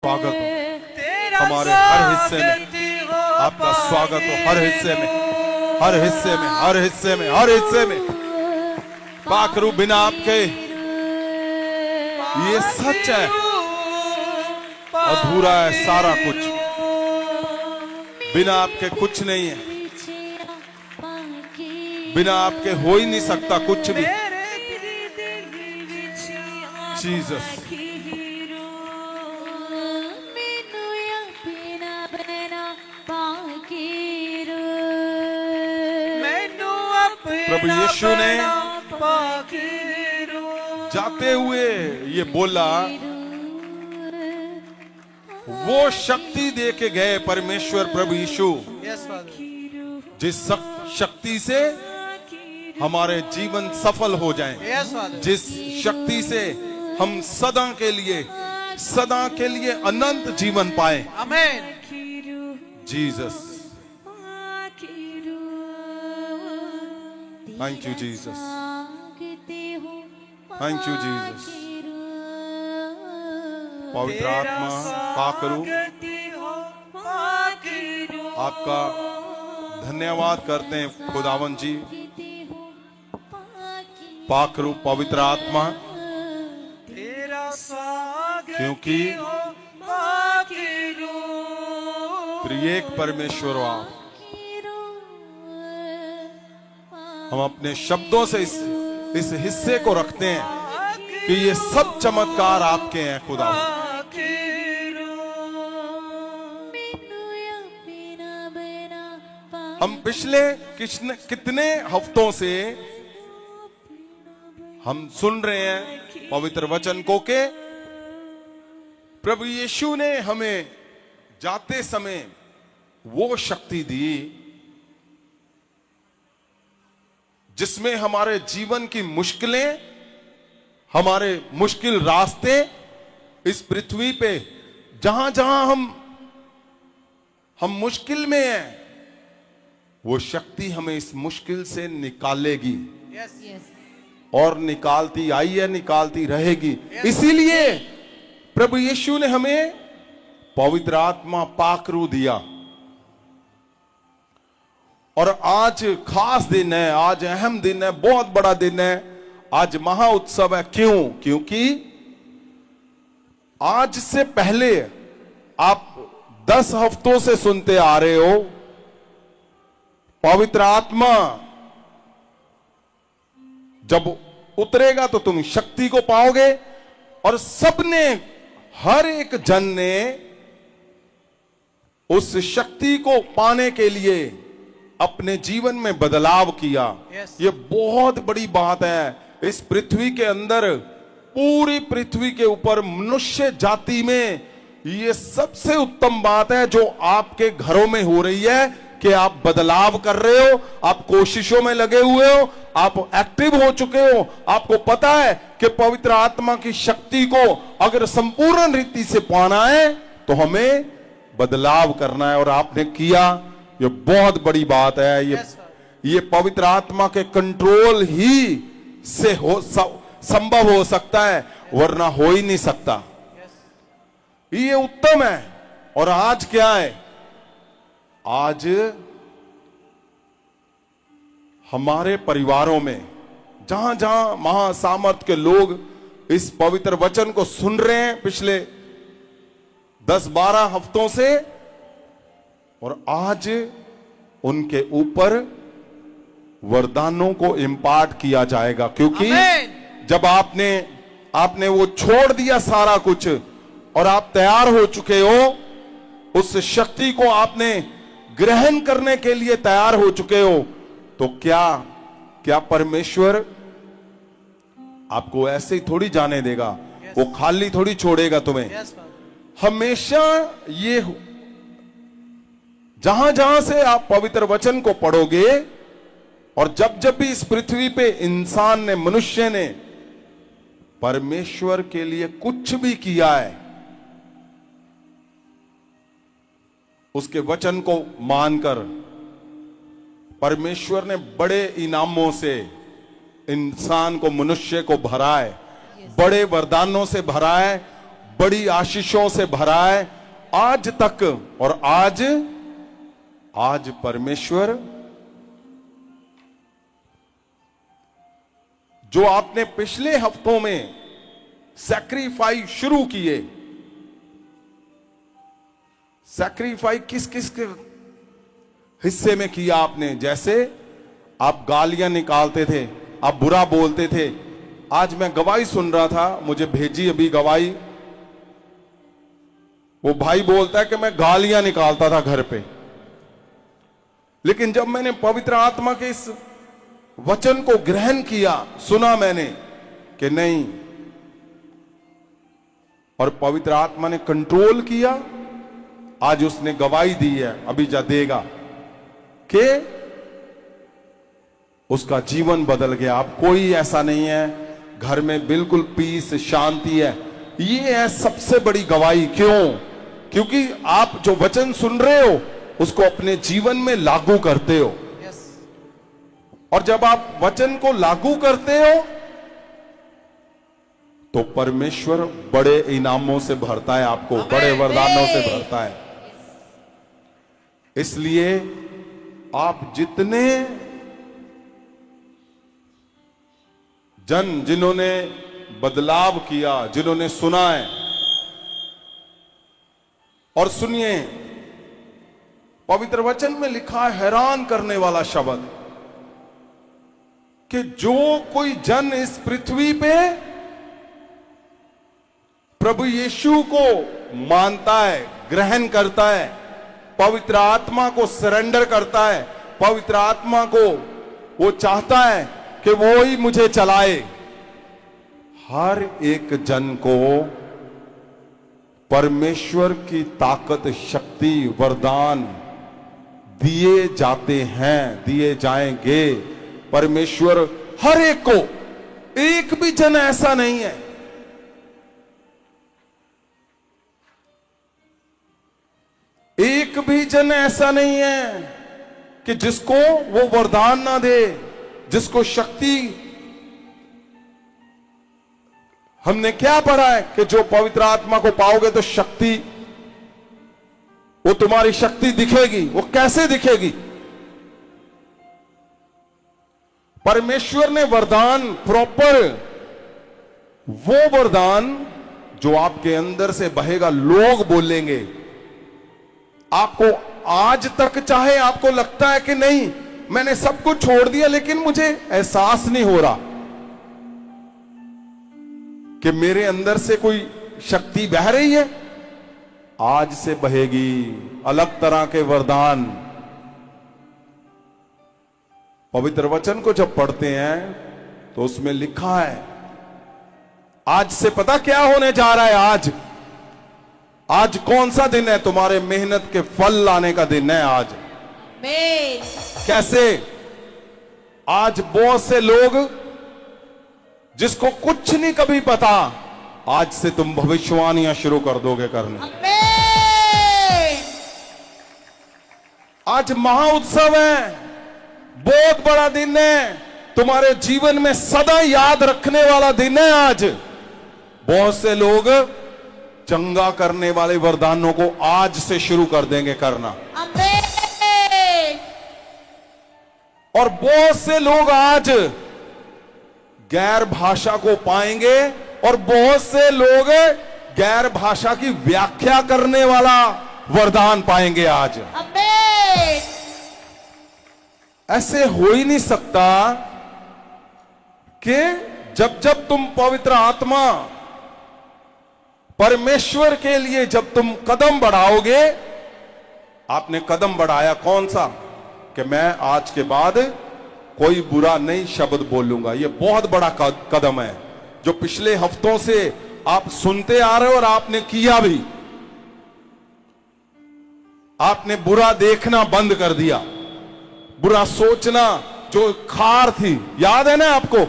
स्वागत हो हमारे हर हिस्से में, आपका स्वागत हो हर हिस्से में, हर हिस्से में, हर हिस्से में, हर हिस्से में। पाखरू बिना आपके ये सच है, अधूरा है सारा कुछ। बिना आपके कुछ नहीं है, बिना आपके हो ही नहीं सकता कुछ भी। जीसस प्रभु यीशु ने जाते हुए ये बोला, वो शक्ति दे के गए परमेश्वर प्रभु यीशु, जिस शक्ति से हमारे जीवन सफल हो जाएं, जिस शक्ति से हम सदा के लिए अनंत जीवन पाए। Amen. Jesus, thank you Jesus, thank you Jesus. पवित्र आत्मा पाकरू, आपका धन्यवाद करते हैं खुदावन जी। पाकरू पवित्र आत्मा, क्योंकि त्रिएक परमेश्वर हो आप। हम अपने शब्दों से इस हिस्से को रखते हैं कि ये सब चमत्कार आपके हैं खुदा। हम पिछले कितने हफ्तों से हम सुन रहे हैं पवित्र वचन को के प्रभु यीशु ने हमें जाते समय वो शक्ति दी जिसमें हमारे जीवन की मुश्किलें, हमारे मुश्किल रास्ते इस पृथ्वी पे जहां जहां हम मुश्किल में हैं, वो शक्ति हमें इस मुश्किल से निकालेगी। और निकालती आई है, निकालती रहेगी। इसीलिए प्रभु यीशु ने हमें पवित्र आत्मा पाकरू दिया। और आज खास दिन है, आज अहम दिन है, बहुत बड़ा दिन है, आज महा उत्सव है। क्यों? क्योंकि आज से पहले आप 10 हफ्तों से सुनते आ रहे हो, पवित्र आत्मा जब उतरेगा तो तुम शक्ति को पाओगे। और सबने, हर एक जन ने उस शक्ति को पाने के लिए अपने जीवन में बदलाव किया। ये बहुत बड़ी बात है। इस पृथ्वी के अंदर, पूरी पृथ्वी के ऊपर मनुष्य जाति में ये सबसे उत्तम बात है जो आपके घरों में हो रही है कि आप बदलाव कर रहे हो, आप कोशिशों में लगे हुए हो, आप एक्टिव हो चुके हो। आपको पता है कि पवित्र आत्मा की शक्ति को अगर संपूर्ण रीति से पाना है तो हमें बदलाव करना है, और आपने किया। ये बहुत बड़ी बात है। ये पवित्र आत्मा के कंट्रोल ही से संभव हो सकता है, वरना हो ही नहीं सकता। ये उत्तम है। और आज क्या है? आज हमारे परिवारों में जहां जहां महासामर्थ के लोग इस पवित्र वचन को सुन रहे हैं पिछले 10-12 हफ्तों से, और आज उनके ऊपर वरदानों को इम्पार्ट किया जाएगा। क्योंकि जब आपने वो छोड़ दिया सारा कुछ और आप तैयार हो चुके हो, उस शक्ति को आपने ग्रहण करने के लिए तैयार हो चुके हो, तो क्या परमेश्वर आपको ऐसे ही थोड़ी जाने देगा? वो खाली थोड़ी छोड़ेगा तुम्हें। हमेशा ये जहां जहां से आप पवित्र वचन को पढ़ोगे, और जब जब भी इस पृथ्वी पे इंसान ने, मनुष्य ने परमेश्वर के लिए कुछ भी किया है, उसके वचन को मानकर परमेश्वर ने बड़े इनामों से इंसान को, मनुष्य को भरा है, बड़े वरदानों से भरा है, बड़ी आशीषों से भरा है आज तक। और आज परमेश्वर जो आपने पिछले हफ्तों में सैक्रिफाई शुरू किए, सैक्रिफाई किस किस के हिस्से में किया आपने? जैसे आप गालियां निकालते थे, आप बुरा बोलते थे। आज मैं गवाही सुन रहा था, मुझे भेजी अभी गवाही। वो भाई बोलता है कि मैं गालियां निकालता था घर पे, लेकिन जब मैंने पवित्र आत्मा के इस वचन को ग्रहण किया, सुना मैंने कि नहीं, और पवित्र आत्मा ने कंट्रोल किया। आज उसने गवाही दी है, अभी जा देगा, कि उसका जीवन बदल गया। अब कोई ऐसा नहीं है, घर में बिल्कुल पीस शांति है। ये है सबसे बड़ी गवाही। क्यों? क्योंकि आप जो वचन सुन रहे हो उसको अपने जीवन में लागू करते हो। और जब आप वचन को लागू करते हो तो परमेश्वर बड़े इनामों से भरता है, आपको बड़े वरदानों से भरता है। इसलिए आप जितने जन जिन्होंने बदलाव किया, जिन्होंने सुना है, और सुनिए, पवित्र वचन में लिखा है हैरान करने वाला शब्द कि जो कोई जन इस पृथ्वी पे प्रभु यीशु को मानता है, ग्रहण करता है, पवित्र आत्मा को सरेंडर करता है, पवित्र आत्मा को वो चाहता है कि वो ही मुझे चलाए, हर एक जन को परमेश्वर की ताकत, शक्ति, वरदान दिए जाते हैं, दिए जाएंगे। परमेश्वर हर एक को, एक भी जन ऐसा नहीं है, एक भी जन ऐसा नहीं है कि जिसको वो वरदान ना दे, जिसको शक्ति। हमने क्या पढ़ा है कि जो पवित्र आत्मा को पाओगे तो शक्ति, वो तुम्हारी शक्ति दिखेगी। वो कैसे दिखेगी? परमेश्वर ने वरदान प्रॉपर, वो वरदान जो आपके अंदर से बहेगा, लोग बोलेंगे आपको। आज तक चाहे आपको लगता है कि नहीं मैंने सब कुछ छोड़ दिया, लेकिन मुझे एहसास नहीं हो रहा कि मेरे अंदर से कोई शक्ति बह रही है, आज से बहेगी अलग तरह के वरदान। पवित्र वचन को जब पढ़ते हैं तो उसमें लिखा है, आज से पता क्या होने जा रहा है? आज कौन सा दिन है? तुम्हारे मेहनत के फल लाने का दिन है आज। कैसे? आज बहुत से लोग जिसको कुछ नहीं कभी पता, आज से तुम भविष्यवाणियां शुरू कर दोगे करने। आज महाउत्सव है, बहुत बड़ा दिन है, तुम्हारे जीवन में सदा याद रखने वाला दिन है। आज बहुत से लोग चंगा करने वाले वरदानों को आज से शुरू कर देंगे करना। और बहुत से लोग आज गैर भाषा को पाएंगे, और बहुत से लोग गैर भाषा की व्याख्या करने वाला वरदान पाएंगे आज। ऐसे हो ही नहीं सकता कि जब जब तुम पवित्र आत्मा, परमेश्वर के लिए जब तुम कदम बढ़ाओगे। आपने कदम बढ़ाया कौन सा? कि मैं आज के बाद कोई बुरा नहीं शब्द बोलूंगा। यह बहुत बड़ा कदम है जो पिछले हफ्तों से आप सुनते आ रहे हो और आपने किया भी। आपने बुरा देखना बंद कर दिया, बुरा सोचना, जो खार थी, याद है ना आपको,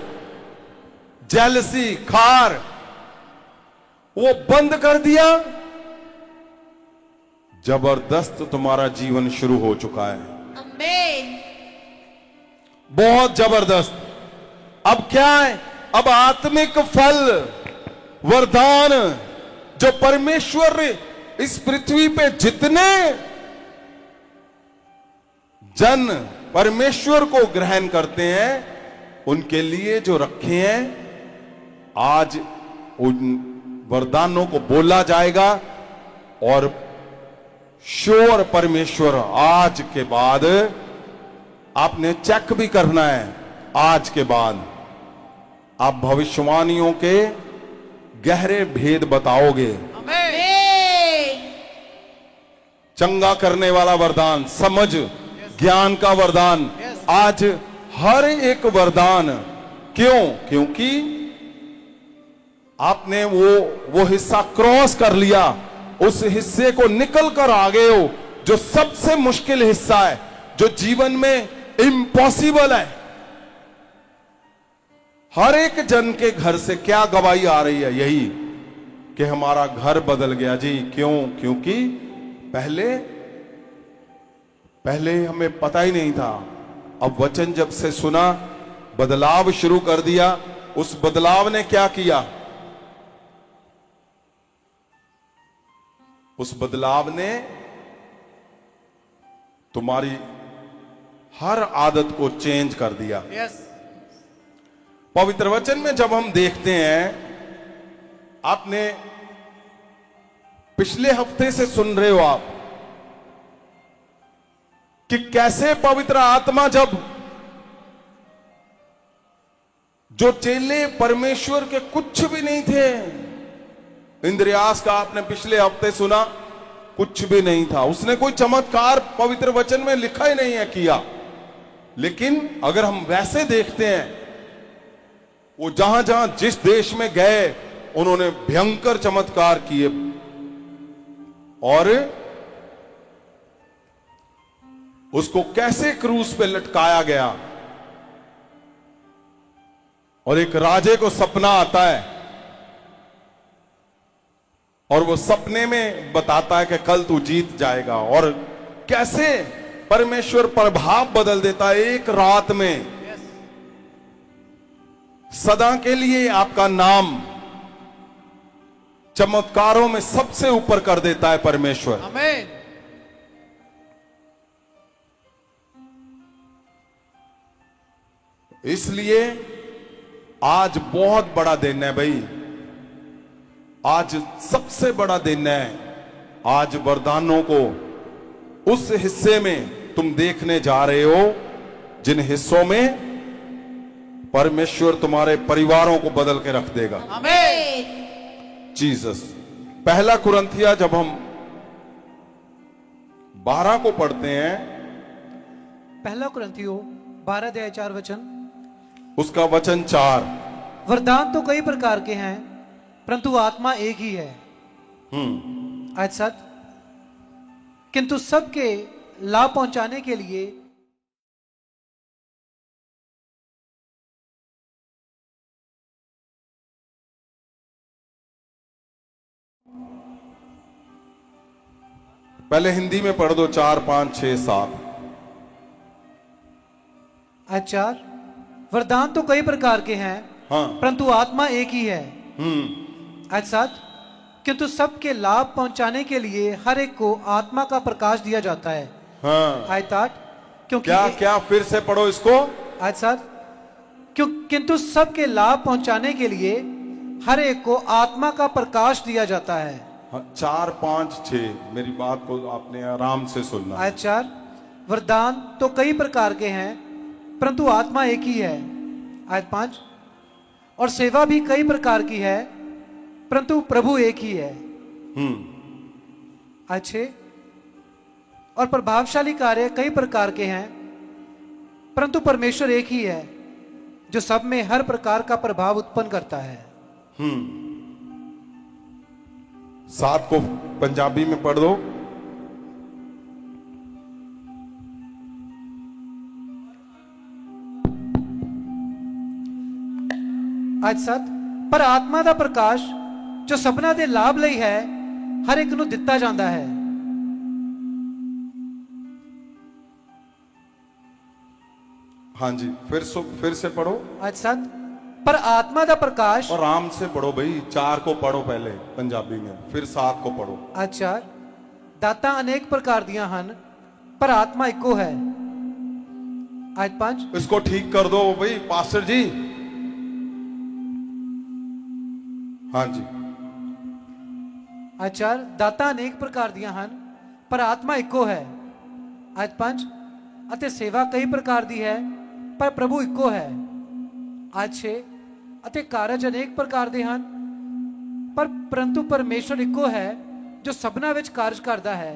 जेलसी, खार, वो बंद कर दिया। जबरदस्त तुम्हारा जीवन शुरू हो चुका है। बहुत जबरदस्त। अब क्या है? अब आत्मिक फल, वरदान जो परमेश्वर इस पृथ्वी पे जितने जन परमेश्वर को ग्रहण करते हैं उनके लिए जो रखे हैं, आज उन वरदानों को बोला जाएगा। और श्योर परमेश्वर आज के बाद आपने चेक भी करना है, आज के बाद आप भविष्यवाणियों के गहरे भेद बताओगे। चंगा करने वाला वरदान, समझ ज्ञान का वरदान, आज हर एक वरदान। क्यों? क्योंकि आपने वो हिस्सा क्रॉस कर लिया, उस हिस्से को निकल कर आ गए हो, जो सबसे मुश्किल हिस्सा है, जो जीवन में इम्पॉसिबल है। हर एक जन के घर से क्या गवाही आ रही है? यही कि हमारा घर बदल गया जी। क्यों? क्योंकि पहले हमें पता ही नहीं था। अब वचन जब से सुना, बदलाव शुरू कर दिया। उस बदलाव ने क्या किया? उस बदलाव ने तुम्हारी हर आदत को चेंज कर दिया। पवित्र वचन में जब हम देखते हैं, आपने पिछले हफ्ते से सुन रहे हो आप कि कैसे पवित्र आत्मा, जब जो चेले परमेश्वर के कुछ भी नहीं थे, इंद्रियास का आपने पिछले हफ्ते सुना, कुछ भी नहीं था, उसने कोई चमत्कार पवित्र वचन में लिखा ही नहीं है किया। लेकिन अगर हम वैसे देखते हैं, वो जहां जहां जिस देश में गए उन्होंने भयंकर चमत्कार किए। और उसको कैसे क्रूस पे लटकाया गया, और एक राजे को सपना आता है और वो सपने में बताता है कि कल तू जीत जाएगा, और कैसे परमेश्वर प्रभाव बदल देता है एक रात में। सदा के लिए आपका नाम चमत्कारों में सबसे ऊपर कर देता है परमेश्वर। आमीन। इसलिए आज बहुत बड़ा दिन है भाई, आज सबसे बड़ा दिन है। आज वरदानों को उस हिस्से में तुम देखने जा रहे हो जिन हिस्सों में परमेश्वर तुम्हारे परिवारों को बदल के रख देगा। आमीन। जीसस। पहला कुरिन्थिया जब हम 12 को पढ़ते हैं, पहला कुरिन्थियों 12 अध्याय 4 वचन, उसका वचन 4, वरदान तो कई प्रकार के हैं परंतु आत्मा एक ही है। आज 7, किंतु सबके लाभ पहुंचाने के लिए पहले हिंदी में पढ़ दो 4, 5, 6, 7। आज 4, वरदान तो कई प्रकार के हैं हाँ। परंतु आत्मा एक ही है। आज 7, किंतु सबके लाभ पहुंचाने के लिए हर एक को आत्मा का प्रकाश दिया जाता है। हाँ। आज 8, क्योंकि क्या फिर से पढ़ो इसको। आज 7, किंतु सबके लाभ पहुंचाने के लिए हर एक को आत्मा का प्रकाश दिया जाता है। 4, 5, 6 मेरी बात को आपने आराम से सुनना। आज 4, वरदान तो कई प्रकार के हैं परंतु आत्मा एक ही है। आज 5, और सेवा भी कई प्रकार की है परंतु प्रभु एक ही है। आज 6, और प्रभावशाली कार्य कई प्रकार के हैं परंतु परमेश्वर एक ही है जो सब में हर प्रकार का प्रभाव उत्पन्न करता है। 7 को पंजाबी में पढ़ दो। आज 7, पर आत्मा ਦਾ ਪ੍ਰਕਾਸ਼ ਜੋ ਸਭਨਾਂ ਦੇ ਲਾਭ ਲਈ ਹੈ ਹਰ ਇੱਕ ਨੂੰ ਦਿੱਤਾ ਜਾਂਦਾ ਹੈ। हाँ जी, फिर से पढ़ो। आज 7, पर आत्मा दा प्रकाश। और आराम से पढ़ो भाई, 4 को पढ़ो पहले पंजाबी में, फिर 7 को पढ़ो। अच्छा, दातां अनेक प्रकार दियां हन पर आत्मा इको है। आयत 5। इसको ठीक कर दो भाई पास्टर जी। हाँ जी। अच्छा, दातां अनेक प्रकार दियां हन पर आत्मा इको है। आयत 5। ਅਤੇ सेवा कई प्रकार दी है पर प्रभु इको है। आयत 6। ਅਤੇ ਕਾਰਜ ਅਨੇਕ ਪ੍ਰਕਾਰ ਦੇ ਹਨ ਪਰ ਪਰੰਤੂ ਪਰਮੇਸ਼ਰ ਇੱਕੋ ਹੈ ਜੋ ਸਭਨਾ ਵਿੱਚ ਕਾਰਜ ਕਰਦਾ ਹੈ।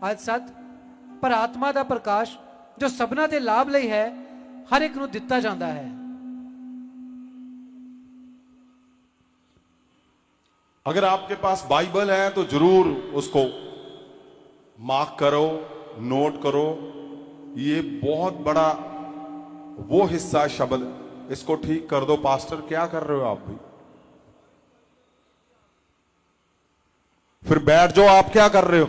ਆਇਤ 7। ਪਰ ਆਤਮਾ ਦਾ ਪ੍ਰਕਾਸ਼ ਜੋ ਸਭਨਾ ਦੇ ਲਾਭ ਲਈ ਹੈ ਹਰ ਇੱਕ ਨੂੰ ਦਿੱਤਾ ਜਾਂਦਾ ਹੈ। अगर आपके पास बाइबल है तो जरूर उसको मार्क करो, नोट करो। ये बहुत बड़ा वो हिस्सा शब्द, इसको ठीक कर दो। पास्टर क्या कर रहे हो आप भी? फिर बैठ जाओ, आप क्या कर रहे हो?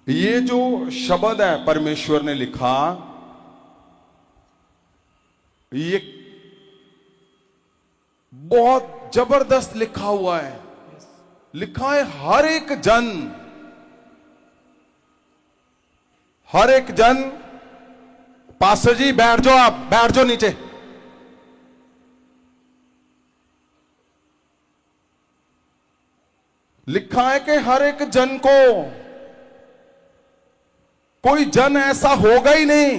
ये जो शब्द है परमेश्वर ने लिखा, ये बहुत जबरदस्त लिखा हुआ है। लिखा है हर एक जन, हर एक जन। पास्टर जी बैठ जाओ, आप बैठ जाओ नीचे। लिखा है कि हर एक जन को, कोई जन ऐसा होगा ही नहीं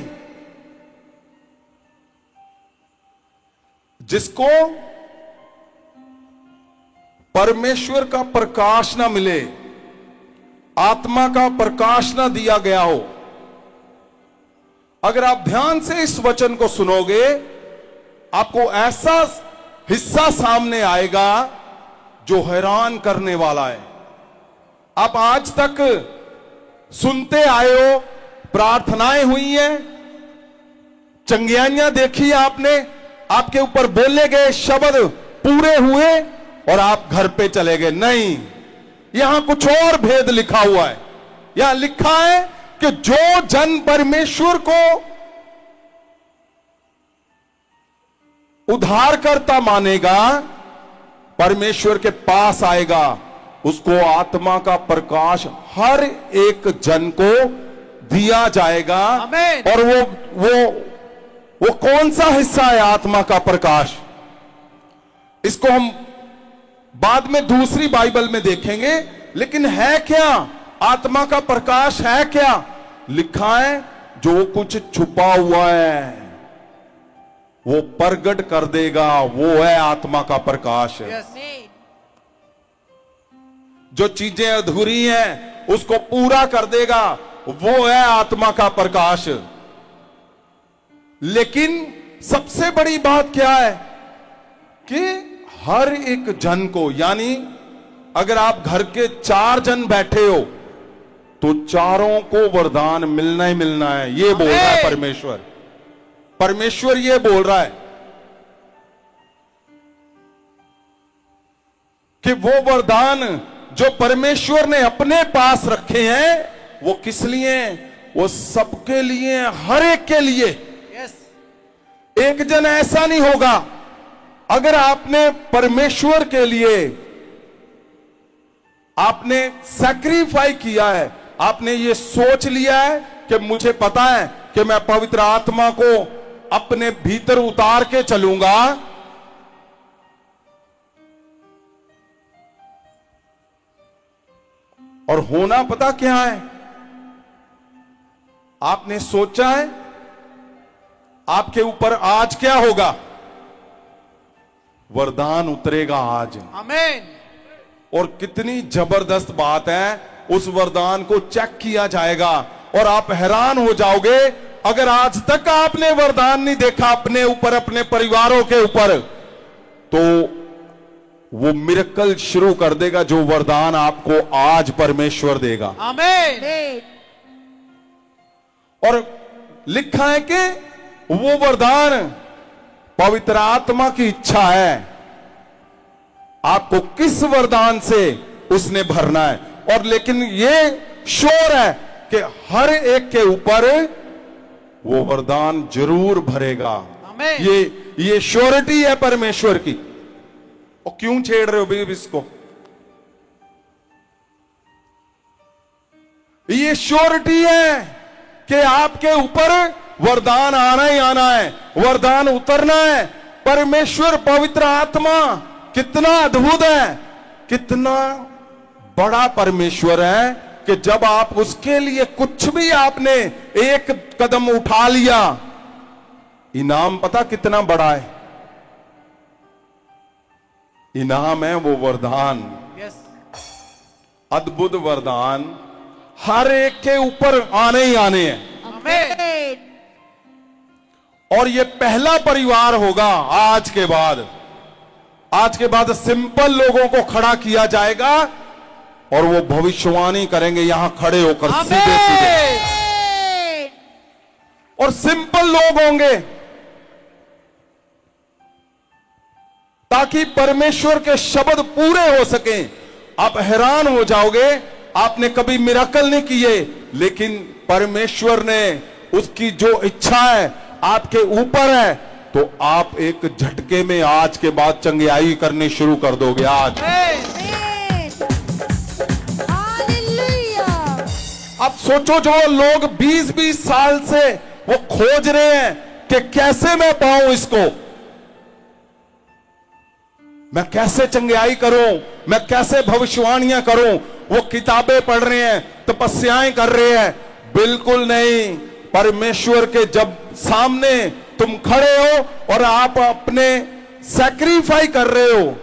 जिसको परमेश्वर का प्रकाश ना मिले, आत्मा का प्रकाश ना दिया गया हो। अगर आप ध्यान से इस वचन को सुनोगे, आपको ऐसा हिस्सा सामने आएगा जो हैरान करने वाला है। आप आज तक सुनते आए हो, प्रार्थनाएं हुई हैं, चंगियाइयां देखी आपने, आपके ऊपर बोले गए शब्द पूरे हुए और आप घर पे चले गए। नहीं, यहां कुछ और भेद लिखा हुआ है। यहां लिखा है कि जो जन परमेश्वर को उद्धारकर्ता मानेगा, परमेश्वर के पास आएगा, उसको आत्मा का प्रकाश हर एक जन को दिया जाएगा। आमीन। और वो कौन सा हिस्सा है आत्मा का प्रकाश? इसको हम बाद में दूसरी बाइबल में देखेंगे। लेकिन है क्या आत्मा का प्रकाश? है क्या? लिखा है जो कुछ छुपा हुआ है वो प्रगट कर देगा, वो है आत्मा का प्रकाश। जो चीजें अधूरी हैं उसको पूरा कर देगा, वो है आत्मा का प्रकाश। लेकिन सबसे बड़ी बात क्या है कि हर एक जन को, यानी अगर आप घर के 4 जन बैठे हो तो चारों को वरदान मिलना ही मिलना है। ये बोल रहा है परमेश्वर। परमेश्वर ये बोल रहा है कि वो वरदान जो परमेश्वर ने अपने पास रखे हैं वो किस लिए? वो सबके लिए, हर एक के लिए। एक जन ऐसा नहीं होगा। अगर आपने परमेश्वर के लिए आपने सैक्रिफाई किया है, आपने ये सोच लिया है कि मुझे पता है कि मैं पवित्र आत्मा को अपने भीतर उतार के चलूंगा, और होना पता क्या है? आपने सोचा है आपके ऊपर आज क्या होगा? वरदान उतरेगा आज। आमीन। और कितनी जबरदस्त बात है, उस वरदान को चेक किया जाएगा और आप हैरान हो जाओगे। अगर आज तक आपने वरदान नहीं देखा अपने ऊपर, अपने परिवारों के ऊपर, तो वो मिरेकल शुरू कर देगा जो वरदान आपको आज परमेश्वर देगा। आमीन। और लिखा है कि वो वरदान पवित्र आत्मा की इच्छा है, आपको किस वरदान से उसने भरना है। और लेकिन ये श्योर है कि हर एक के ऊपर वो वरदान जरूर भरेगा। आमीन। ये श्योरिटी है परमेश्वर की। और क्यों छेड़ रहे हो भी इसको? ये श्योरिटी है कि आपके ऊपर वरदान आना ही आना है, वरदान उतरना है। परमेश्वर पवित्र आत्मा कितना अद्भुत है, कितना बड़ा परमेश्वर है कि जब आप उसके लिए कुछ भी आपने एक कदम उठा लिया, इनाम पता कितना बड़ा है? इनाम है वो वरदान, यस, अद्भुत वरदान हर एक के ऊपर आने ही आने हैं। आमीन। और ये पहला परिवार होगा आज के बाद। आज के बाद सिंपल लोगों को खड़ा किया जाएगा और वो भविष्यवाणी करेंगे यहां खड़े होकर सीधे सीधे। आमीन। और सिंपल लोग होंगे ताकि परमेश्वर के शब्द पूरे हो सके। आप हैरान हो जाओगे, आपने कभी मिराकल नहीं किए, लेकिन परमेश्वर ने उसकी जो इच्छा है आपके ऊपर है, तो आप एक झटके में आज के बाद चंगियाई करनी शुरू कर दोगे। आज अब सोचो, जो लोग 20-20 साल से वो खोज रहे हैं कि कैसे मैं पाऊं इसको, मैं कैसे चंगियाई करूं, मैं कैसे भविष्यवाणियां करूं, वो किताबें पढ़ रहे हैं, तपस्याएं कर रहे हैं। बिल्कुल नहीं। परमेश्वर के जब सामने तुम खड़े हो और आप अपने सैक्रिफाई कर रहे हो,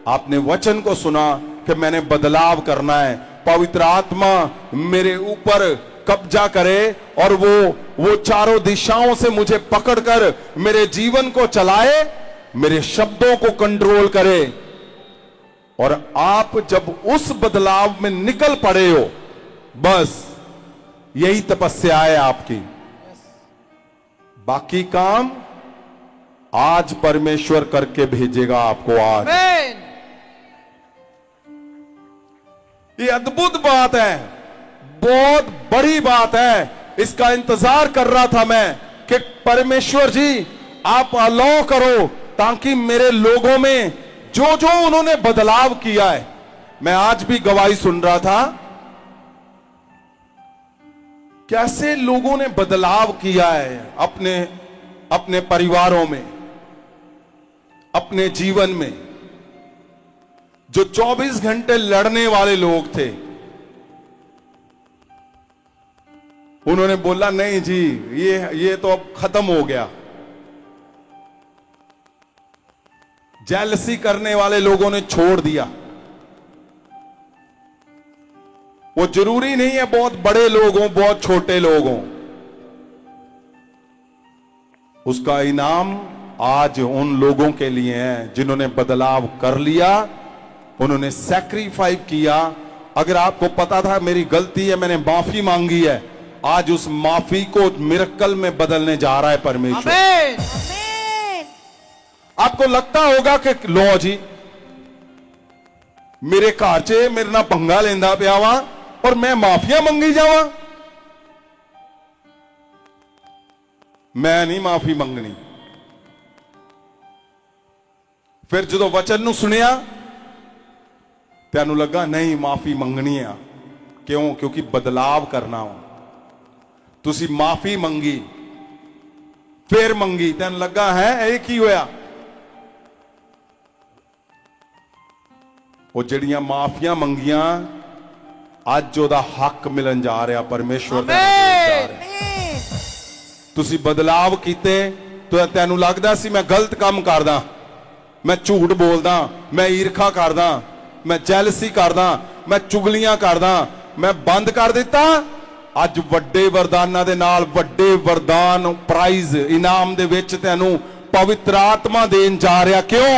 आपने वचन को सुना कि मैंने बदलाव करना है, पवित्र आत्मा मेरे ऊपर कब्जा करे और वो चारों दिशाओं से मुझे पकड़कर मेरे जीवन को चलाए, मेरे शब्दों को कंट्रोल करे। और आप जब उस बदलाव में निकल पड़े हो, बस यही तपस्या है आपकी। बाकी काम आज परमेश्वर करके भेजेगा आपको। आज आमीन। ये अद्भुत बात है, बहुत बड़ी बात है। इसका इंतजार कर रहा था मैं कि परमेश्वर जी आप अलाउ करो ताकि मेरे लोगों में जो जो उन्होंने बदलाव किया है। मैं आज भी गवाही सुन रहा था कैसे लोगों ने बदलाव किया है अपने परिवारों में, अपने जीवन में। जो 24 घंटे लड़ने वाले लोग थे, उन्होंने बोला नहीं जी ये तो अब खत्म हो गया। जेलसी करने वाले लोगों ने छोड़ दिया। वो जरूरी नहीं है बहुत बड़े लोग हों, बहुत छोटे लोग हों। उसका इनाम आज उन लोगों के लिए है जिन्होंने बदलाव कर लिया, उन्होंने सैक्रिफाइस किया। अगर आपको पता था मेरी गलती है, मैंने माफी मांगी है, आज उस माफी को मिरेकल में बदलने जा रहा है परमेश्वर। आमीन। आपको लगता होगा कि लो जी मेरे घर च मेरे ना पंगा लेंदा पिया वा और मैं माफिया मंगी जावा। मैं नहीं माफी मंगनी। फिर जो वचन नूं सुनिया तैनूं लगा नहीं माफी मंगनी है। क्यों? क्योंकि बदलाव करना हो। तुसी माफी मंगी, फिर मंगी, तैनूं लगा है ये की होया। वो जड़ियां माफिया मंगियां अज ओदा हक मिलन जा रहा परमेश्वर दा जा रहा। तुसी बदलाव कीते तो तैनूं लगदा सी मैं गलत काम करदा, मैं झूठ बोलदा, मैं ईर्खा करदा, मैं जैलसी करदा, मैं चुगलियां करदा, मैं बंद कर दिता। अज वड्डे वरदानां दे नाल वड्डे वरदान प्राइज इनाम दे विच तैनूं पवित्र आत्मा देन जा रहा। क्यों?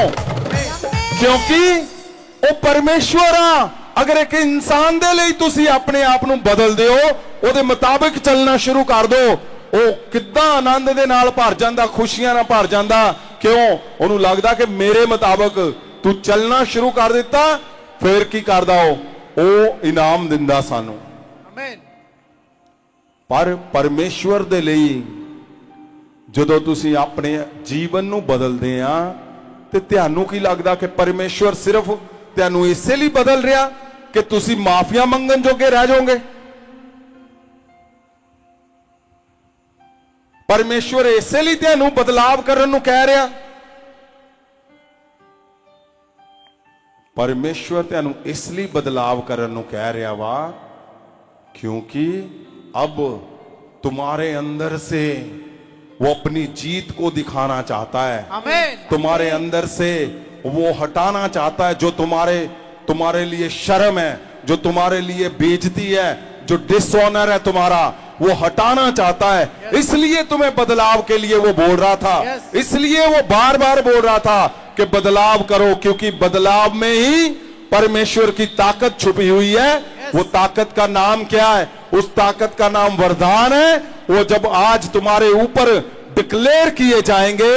क्योंकि वो परमेश्वर आ। अगर एक इंसान दे लिए तुसी अपने आप नूं बदल दिओ, ओदे मुताबिक चलना शुरू कर दो, वो किद्दां आनंद दे नाल भर जांदा, खुशियां नाल भर जांदा। क्यों? ओनू लगदा कि मेरे मुताबिक तू चलना शुरू कर दिता। फिर की करदा? ओ इनाम दिंदा सानू। ਆਮੇਨ। ਪਰ ਪਰਮੇਸ਼ਵਰ ਦੇ ਲਈ ਜਦੋਂ ਤੁਸੀਂ ਆਪਣੇ ਜੀਵਨ ਨੂੰ ਬਦਲਦੇ ਆ ਤੇ ਤੁਹਾਨੂੰ ਕੀ ਲੱਗਦਾ ਕਿ ਪਰਮੇਸ਼ਵਰ ਸਿਰਫ ਤੁਹਾਨੂੰ ਇਸੇ ਲਈ ਬਦਲ ਰਿਹਾ ਕਿ ਤੁਸੀਂ ਮਾਫੀਆਂ ਮੰਗਣ ਜੋਗੇ ਰਹਿ ਜਾਓਗੇ? ਪਰਮੇਸ਼ਵਰ ਇਸੇ ਲਈ ਤੁਹਾਨੂੰ ਬਦਲਾਵ ਕਰਨ ਨੂੰ ਕਹਿ ਰਿਹਾ? परमेश्वर तेनू इसलिए बदलाव करने कह रहा वा क्योंकि अब तुम्हारे अंदर से वो अपनी जीत को दिखाना चाहता है। आमीन। तुम्हारे अंदर से वो हटाना चाहता है जो तुम्हारे लिए शर्म है, जो तुम्हारे लिए बेइज्जती है, जो डिसऑनर है तुम्हारा, वो हटाना चाहता है। इसलिए तुम्हें बदलाव के लिए वो बोल रहा था, इसलिए वो बार बार बोल रहा था कि बदलाव करो, क्योंकि बदलाव में ही परमेश्वर की ताकत छुपी हुई है। वो ताकत का नाम क्या है? उस ताकत का नाम वरदान है। वो जब आज तुम्हारे ऊपर डिक्लेयर किए जाएंगे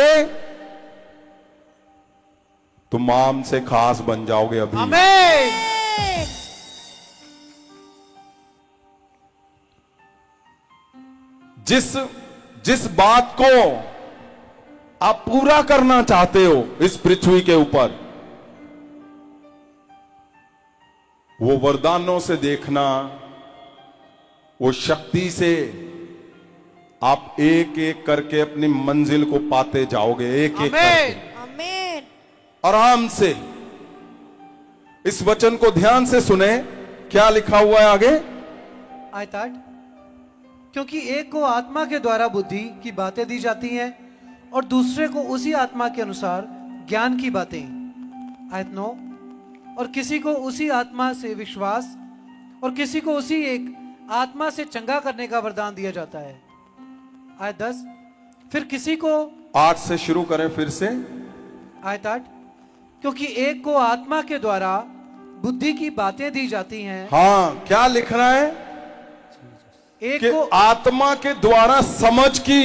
तुम आम से खास बन जाओगे। अभी आमीन। जिस बात को आप पूरा करना चाहते हो इस पृथ्वी के ऊपर, वो वरदानों से देखना, वो शक्ति से आप एक एक करके अपनी मंजिल को पाते जाओगे, एक एक करके। आमीन। आराम से इस वचन को ध्यान से सुने, क्या लिखा हुआ है आगे? आयत 8, क्योंकि एक को आत्मा के द्वारा बुद्धि की बातें दी जाती हैं और दूसरे को उसी आत्मा के अनुसार ज्ञान की बातें। आयत 9, और किसी को उसी आत्मा से विश्वास और किसी को उसी एक आत्मा से चंगा करने का वरदान दिया जाता है। आयत 10, फिर किसी को 8 से शुरू करें फिर से। आयत 8, क्योंकि एक को आत्मा के द्वारा बुद्धि की बातें दी जाती हैं। हाँ, क्या लिख रहा है? एक कि को आत्मा के द्वारा समझ की,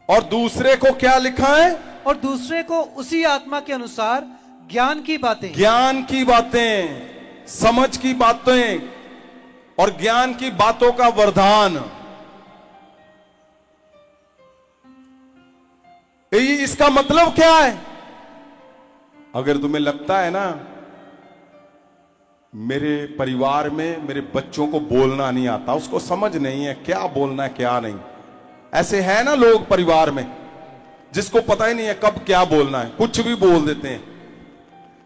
और दूसरे को क्या लिखा है? और दूसरे को उसी आत्मा के अनुसार ज्ञान की बातें। ज्ञान की बातें, समझ की बातें और ज्ञान की बातों का वरदान। इसका मतलब क्या है? अगर तुम्हें लगता है ना मेरे परिवार में मेरे बच्चों को बोलना नहीं आता, उसको समझ नहीं है क्या बोलना है क्या नहीं, ऐसे है ना लोग परिवार में जिसको पता ही नहीं है कब क्या बोलना है, कुछ भी बोल देते हैं,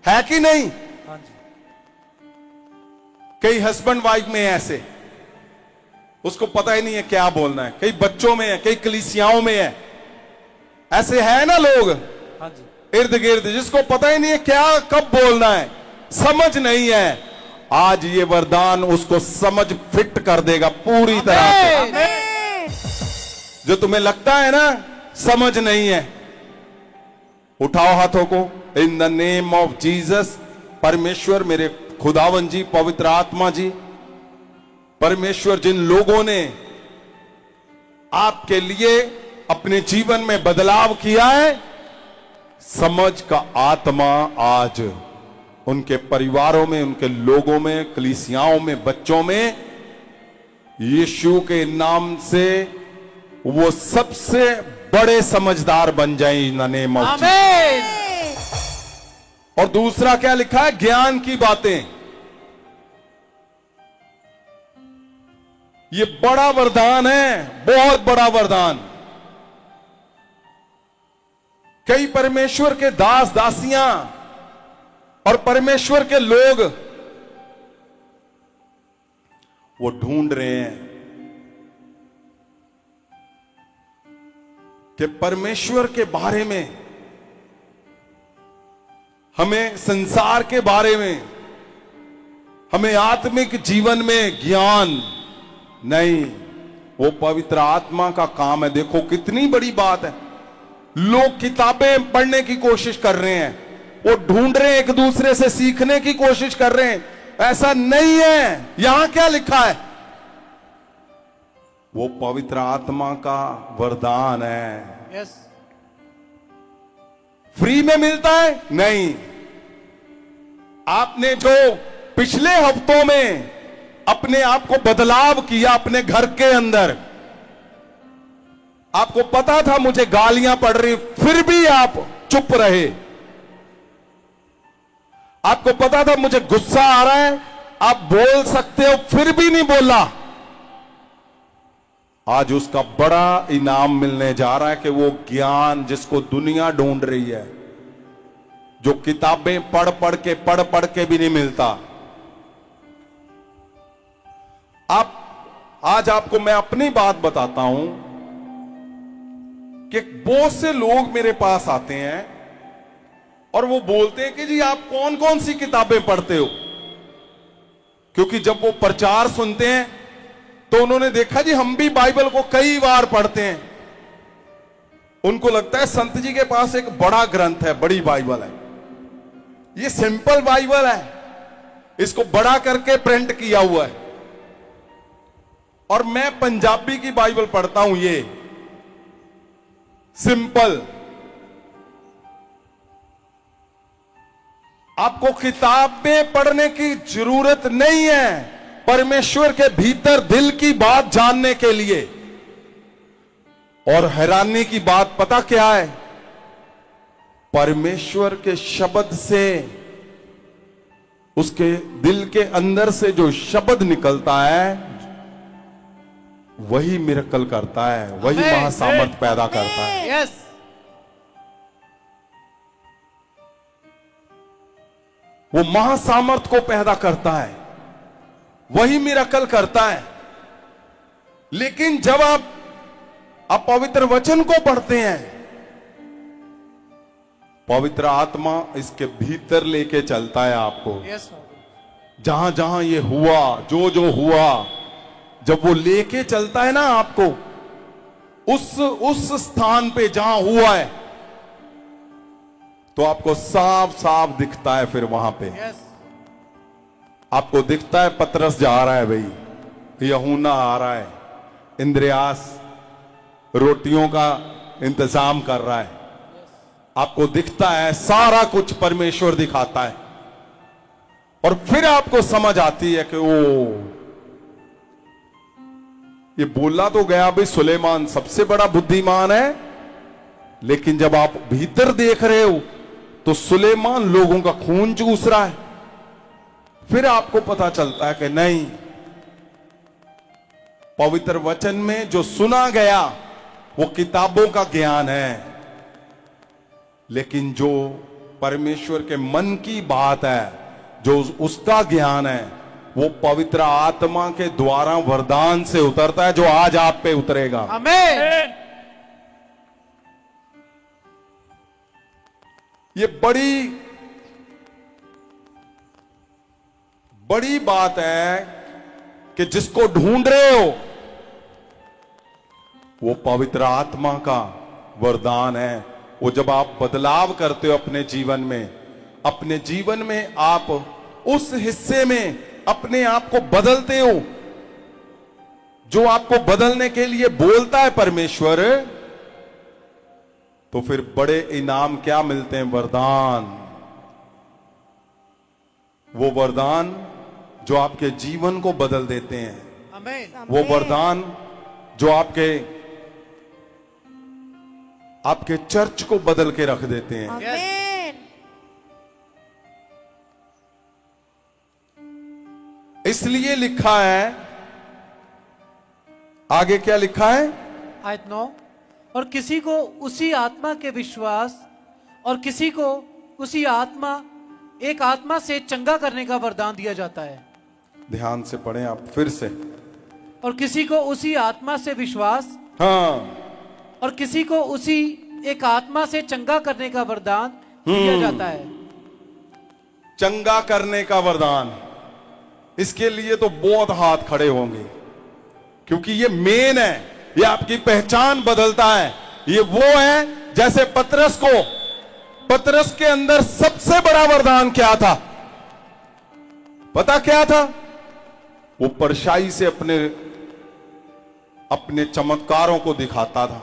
है कि नहीं? हाँ जी। कई हस्बैंड वाइफ में ऐसे, उसको पता ही नहीं है क्या बोलना है, कई बच्चों में है, कई कलीसियाओं में है, ऐसे है ना लोग हाँ जी। इर्द गिर्द जिसको पता ही नहीं है क्या कब बोलना है, समझ नहीं है। आज ये वरदान उसको समझ फिट कर देगा पूरी तरह से। जो तुम्हें लगता है ना समझ नहीं है, उठाओ हाथों को। In the name of Jesus, परमेश्वर मेरे खुदावन जी, पवित्र आत्मा जी, परमेश्वर जिन लोगों ने आपके लिए अपने जीवन में बदलाव किया है, समझ का आत्मा आज उनके परिवारों में, उनके लोगों में, कलीसियाओं में, बच्चों में यीशु के नाम से वो सबसे बड़े समझदार बन जाए इन द नेम ऑफ जीसस। और दूसरा क्या लिखा है? ज्ञान की बातें। ये बड़ा वरदान है, बहुत बड़ा वरदान। कई परमेश्वर के दास दासियां और परमेश्वर के लोग वो ढूंढ रहे हैं कि परमेश्वर के बारे में, हमें संसार के बारे में, हमें आत्मिक जीवन में ज्ञान नहीं। वो पवित्र आत्मा का काम है। देखो कितनी बड़ी बात है। लोग किताबें पढ़ने की कोशिश कर रहे हैं, वो ढूंढ रहे हैं, एक दूसरे से सीखने की कोशिश कर रहे हैं, ऐसा नहीं है। यहां क्या लिखा है? वो पवित्र आत्मा का वरदान है। यस। फ्री में मिलता है? नहीं। आपने जो पिछले हफ्तों में अपने आप को बदलाव किया अपने घर के अंदर। आपको पता था मुझे गालियां पड़ रही, फिर भी आप चुप रहे। आपको पता था मुझे गुस्सा आ रहा है, आप बोल सकते हो, फिर भी नहीं बोला। आज उसका बड़ा इनाम मिलने जा रहा है कि वो ज्ञान जिसको दुनिया ढूंढ रही है, जो किताबें पढ़ पढ़ के भी नहीं मिलता। आज आपको मैं अपनी बात बताता हूं कि बहुत से लोग मेरे पास आते हैं और वो बोलते हैं कि जी आप कौन कौन सी किताबें पढ़ते हो, क्योंकि जब वो प्रचार सुनते हैं तो उन्होंने देखा जी हम भी बाइबल को कई बार पढ़ते हैं। उनको लगता है संत जी के पास एक बड़ा ग्रंथ है, बड़ी बाइबल है। ये सिंपल बाइबल है, इसको बड़ा करके प्रिंट किया हुआ है। और मैं पंजाबी की बाइबल पढ़ता हूं, ये सिंपल। आपको किताबें पढ़ने की जरूरत नहीं है परमेश्वर के भीतर दिल की बात जानने के लिए। और हैरानी की बात पता क्या है? परमेश्वर के शब्द से, उसके दिल के अंदर से जो शब्द निकलता है वही मिरेकल करता है, वही महासामर्थ पैदा करता है। यस, वो महासामर्थ को पैदा करता है, वही मिरेकल करता है। लेकिन जब आप पवित्र वचन को पढ़ते हैं, पवित्र आत्मा इसके भीतर लेके चलता है आपको। यस, जहां जहां ये हुआ, जो जो हुआ, जब वो लेके चलता है ना आपको उस स्थान पे जहां हुआ है, तो आपको साफ साफ दिखता है। फिर वहां पे यस, आपको दिखता है पतरस जा रहा है, भाई यूहन्ना आ रहा है, इंद्रियास रोटियों का इंतजाम कर रहा है। आपको दिखता है, सारा कुछ परमेश्वर दिखाता है। और फिर आपको समझ आती है कि ओ, ये बोला तो गया भाई सुलेमान सबसे बड़ा बुद्धिमान है, लेकिन जब आप भीतर देख रहे हो तो सुलेमान लोगों का खून चूस रहा है। फिर आपको पता चलता है कि नहीं, पवित्र वचन में जो सुना गया वो किताबों का ज्ञान है, लेकिन जो परमेश्वर के मन की बात है, जो उसका ज्ञान है, वो पवित्र आत्मा के द्वारा वरदान से उतरता है, जो आज आप पे उतरेगा। आमीन। ये बड़ी बात है कि जिसको ढूंढ रहे हो वो पवित्र आत्मा का वरदान है। वो जब आप बदलाव करते हो अपने जीवन में आप उस हिस्से में अपने आप को बदलते हो जो आपको बदलने के लिए बोलता है परमेश्वर, तो फिर बड़े इनाम क्या मिलते हैं? वरदान। वो वरदान जो आपके जीवन को बदल देते हैं, आमीन। वो वरदान जो आपके चर्च को बदल के रख देते हैं। आमीन। इसलिए लिखा है, आगे क्या लिखा है? आयत 9, और किसी को उसी आत्मा के विश्वास और किसी को उसी एक आत्मा से चंगा करने का वरदान दिया जाता है। ध्यान से पढ़ें आप फिर से। और किसी को उसी आत्मा से विश्वास, हाँ, और किसी को उसी एक आत्मा से चंगा करने का वरदान दिया जाता है। चंगा करने का वरदान, इसके लिए तो बहुत हाथ खड़े होंगे, क्योंकि ये मेन है, ये आपकी पहचान बदलता है। ये वो है जैसे पतरस के अंदर सबसे बड़ा वरदान क्या था? पता क्या था? वो परछाई से अपने चमत्कारों को दिखाता था।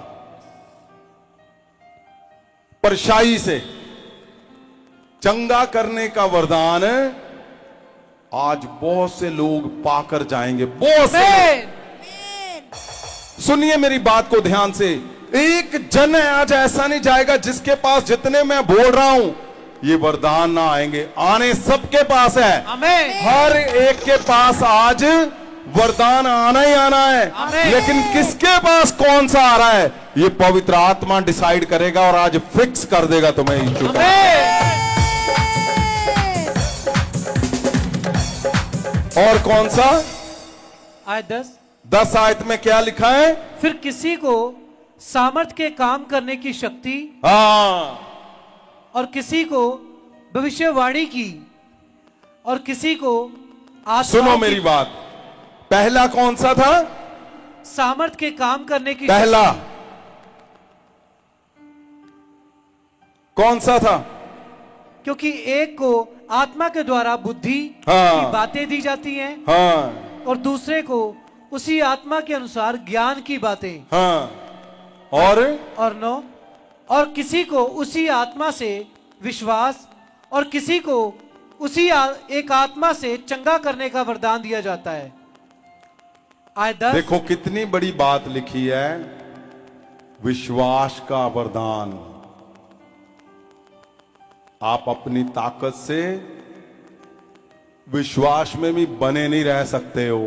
परछाई से चंगा करने का वरदान आज बहुत से लोग पाकर जाएंगे, बहुत से लोग। सुनिए मेरी बात को ध्यान से, एक जन आज ऐसा नहीं जाएगा जिसके पास जितने मैं बोल रहा हूं ये वरदान ना आएंगे, आने सबके पास है। आमीन। हर एक के पास आज वरदान आना ही आना है। आमीन। लेकिन किसके पास कौन सा आ रहा है ये पवित्र आत्मा डिसाइड करेगा और आज फिक्स कर देगा तुम्हें यीशु का। और कौन सा? आयत 10 आयत में क्या लिखा है? फिर किसी को सामर्थ के काम करने की शक्ति, हाँ, और किसी को भविष्यवाणी की, और किसी को आत्माओं सुनो की मेरी बात, पहला कौन सा था? सामर्थ के काम करने की पहला कौन सा था? क्योंकि एक को आत्मा के द्वारा बुद्धि हाँ। की बातें दी जाती हैं, हाँ और दूसरे को उसी आत्मा के अनुसार ज्ञान की बातें। हाँ। और 9, और किसी को उसी आत्मा से विश्वास, और किसी को उसी एक आत्मा से चंगा करने का वरदान दिया जाता है। आयत 10। देखो कितनी बड़ी बात लिखी है, विश्वास का वरदान। आप अपनी ताकत से विश्वास में भी बने नहीं रह सकते हो।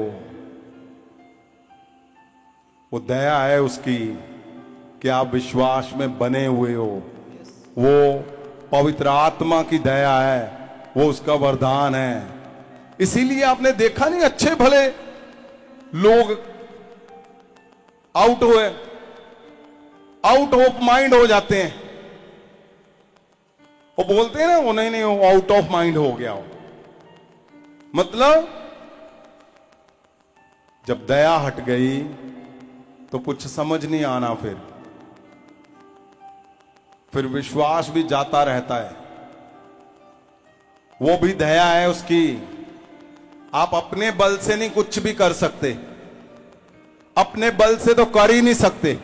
वो दया है उसकी कि आप विश्वास में बने हुए हो। वो पवित्र आत्मा की दया है, वो उसका वरदान है। इसीलिए आपने देखा नहीं, अच्छे भले लोग आउट ऑफ माइंड हो जाते हैं। वो बोलते हैं ना, वो नहीं वो आउट ऑफ माइंड हो गया हो। मतलब जब दया हट गई तो कुछ समझ नहीं आना, फिर विश्वास भी जाता रहता है। वो भी दया है उसकी। आप अपने बल से नहीं कुछ भी कर सकते, अपने बल से तो कर ही नहीं सकते।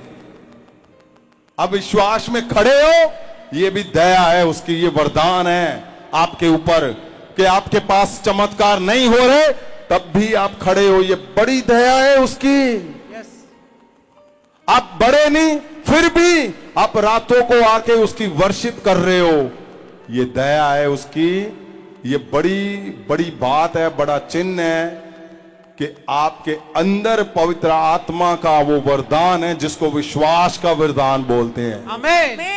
अब विश्वास में खड़े हो, ये भी दया है उसकी, ये वरदान है आपके ऊपर कि आपके पास चमत्कार नहीं हो रहे तब भी आप खड़े हो, ये बड़ी दया है उसकी। आप बड़े नहीं फिर भी आप रातों को आके उसकी वर्शिप कर रहे हो, ये दया है उसकी। ये बड़ी बड़ी बात है, बड़ा चिन्ह है कि आपके अंदर पवित्र आत्मा का वो वरदान है जिसको विश्वास का वरदान बोलते हैं। आमीन।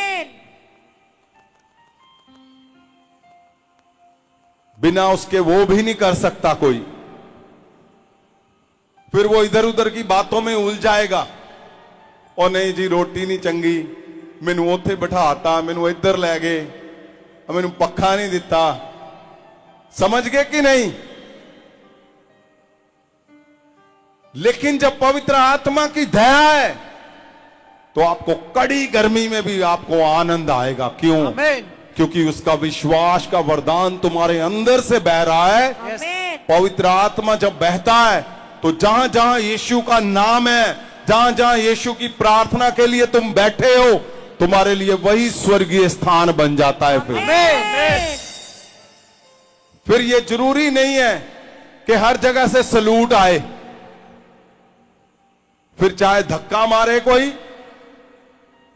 बिना उसके वो भी नहीं कर सकता कोई। फिर वो इधर उधर की बातों में उलझ जाएगा। और नहीं जी रोटी नहीं चंगी, मैनू उत्थे बिठाता, मैनू इधर ले गए, मैनू पक्खा नहीं दिता। समझ गए कि नहीं? लेकिन जब पवित्र आत्मा की दया है तो आपको कड़ी गर्मी में भी आपको आनंद आएगा। क्यों? आमीन। क्योंकि उसका विश्वास का वरदान तुम्हारे अंदर से बह रहा है। पवित्र आत्मा जब बहता है तो जहां जहां यीशु का नाम है, जहां जहां यीशु की प्रार्थना के लिए तुम बैठे हो, तुम्हारे लिए वही स्वर्गीय स्थान बन जाता है। फिर ये जरूरी नहीं है कि हर जगह से सलूट आए। फिर चाहे धक्का मारे कोई,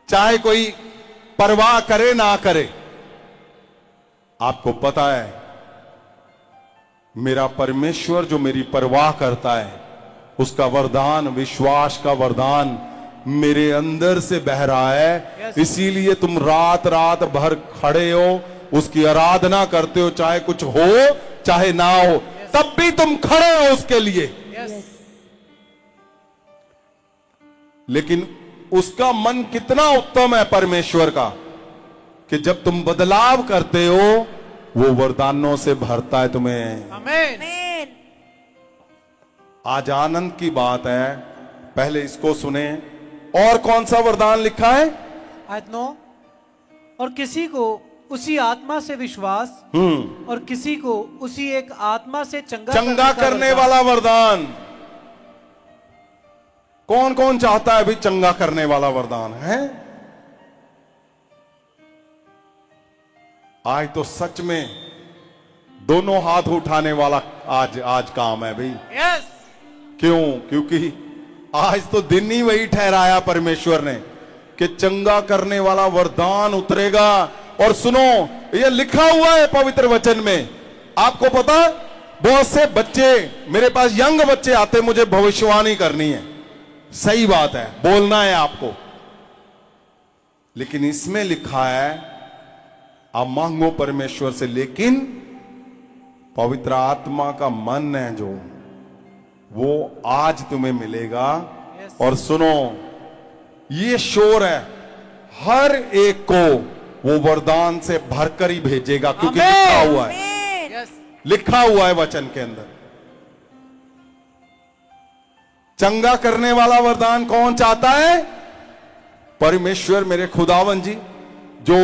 चाहे कोई परवाह करे ना करे, आपको पता है मेरा परमेश्वर जो मेरी परवाह करता है, उसका वरदान, विश्वास का वरदान मेरे अंदर से बह रहा है। इसीलिए तुम रात रात भर खड़े हो, उसकी आराधना करते हो, चाहे कुछ हो चाहे ना हो, तब भी तुम खड़े हो उसके लिए। लेकिन उसका मन कितना उत्तम है परमेश्वर का कि जब तुम बदलाव करते हो वो वरदानों से भरता है तुम्हें। आमीन। आज आनंद की बात है, पहले इसको सुने। और कौन सा वरदान लिखा है? आयत 9, और किसी को उसी आत्मा से विश्वास, और किसी को उसी एक आत्मा से चंगा करने वाला वरदान। कौन कौन चाहता है अभी चंगा करने वाला वरदान है? आज तो सच में दोनों हाथ उठाने वाला आज काम है भाई। यस, क्यों? क्योंकि आज तो दिन ही वही ठहराया परमेश्वर ने कि चंगा करने वाला वरदान उतरेगा। और सुनो, ये लिखा हुआ है पवित्र वचन में। आपको पता, बहुत से बच्चे मेरे पास, यंग बच्चे आते, मुझे भविष्यवाणी करनी है। सही बात है, बोलना है आपको, लेकिन इसमें लिखा है आप मांगो परमेश्वर से, लेकिन पवित्र आत्मा का मन है जो, वो आज तुम्हें मिलेगा। और सुनो, ये शोर है, हर एक को वो वरदान से भरकर ही भेजेगा, क्योंकि लिखा हुआ है, लिखा हुआ है वचन के अंदर। चंगा करने वाला वरदान कौन चाहता है? परमेश्वर, मेरे खुदावन जी, जो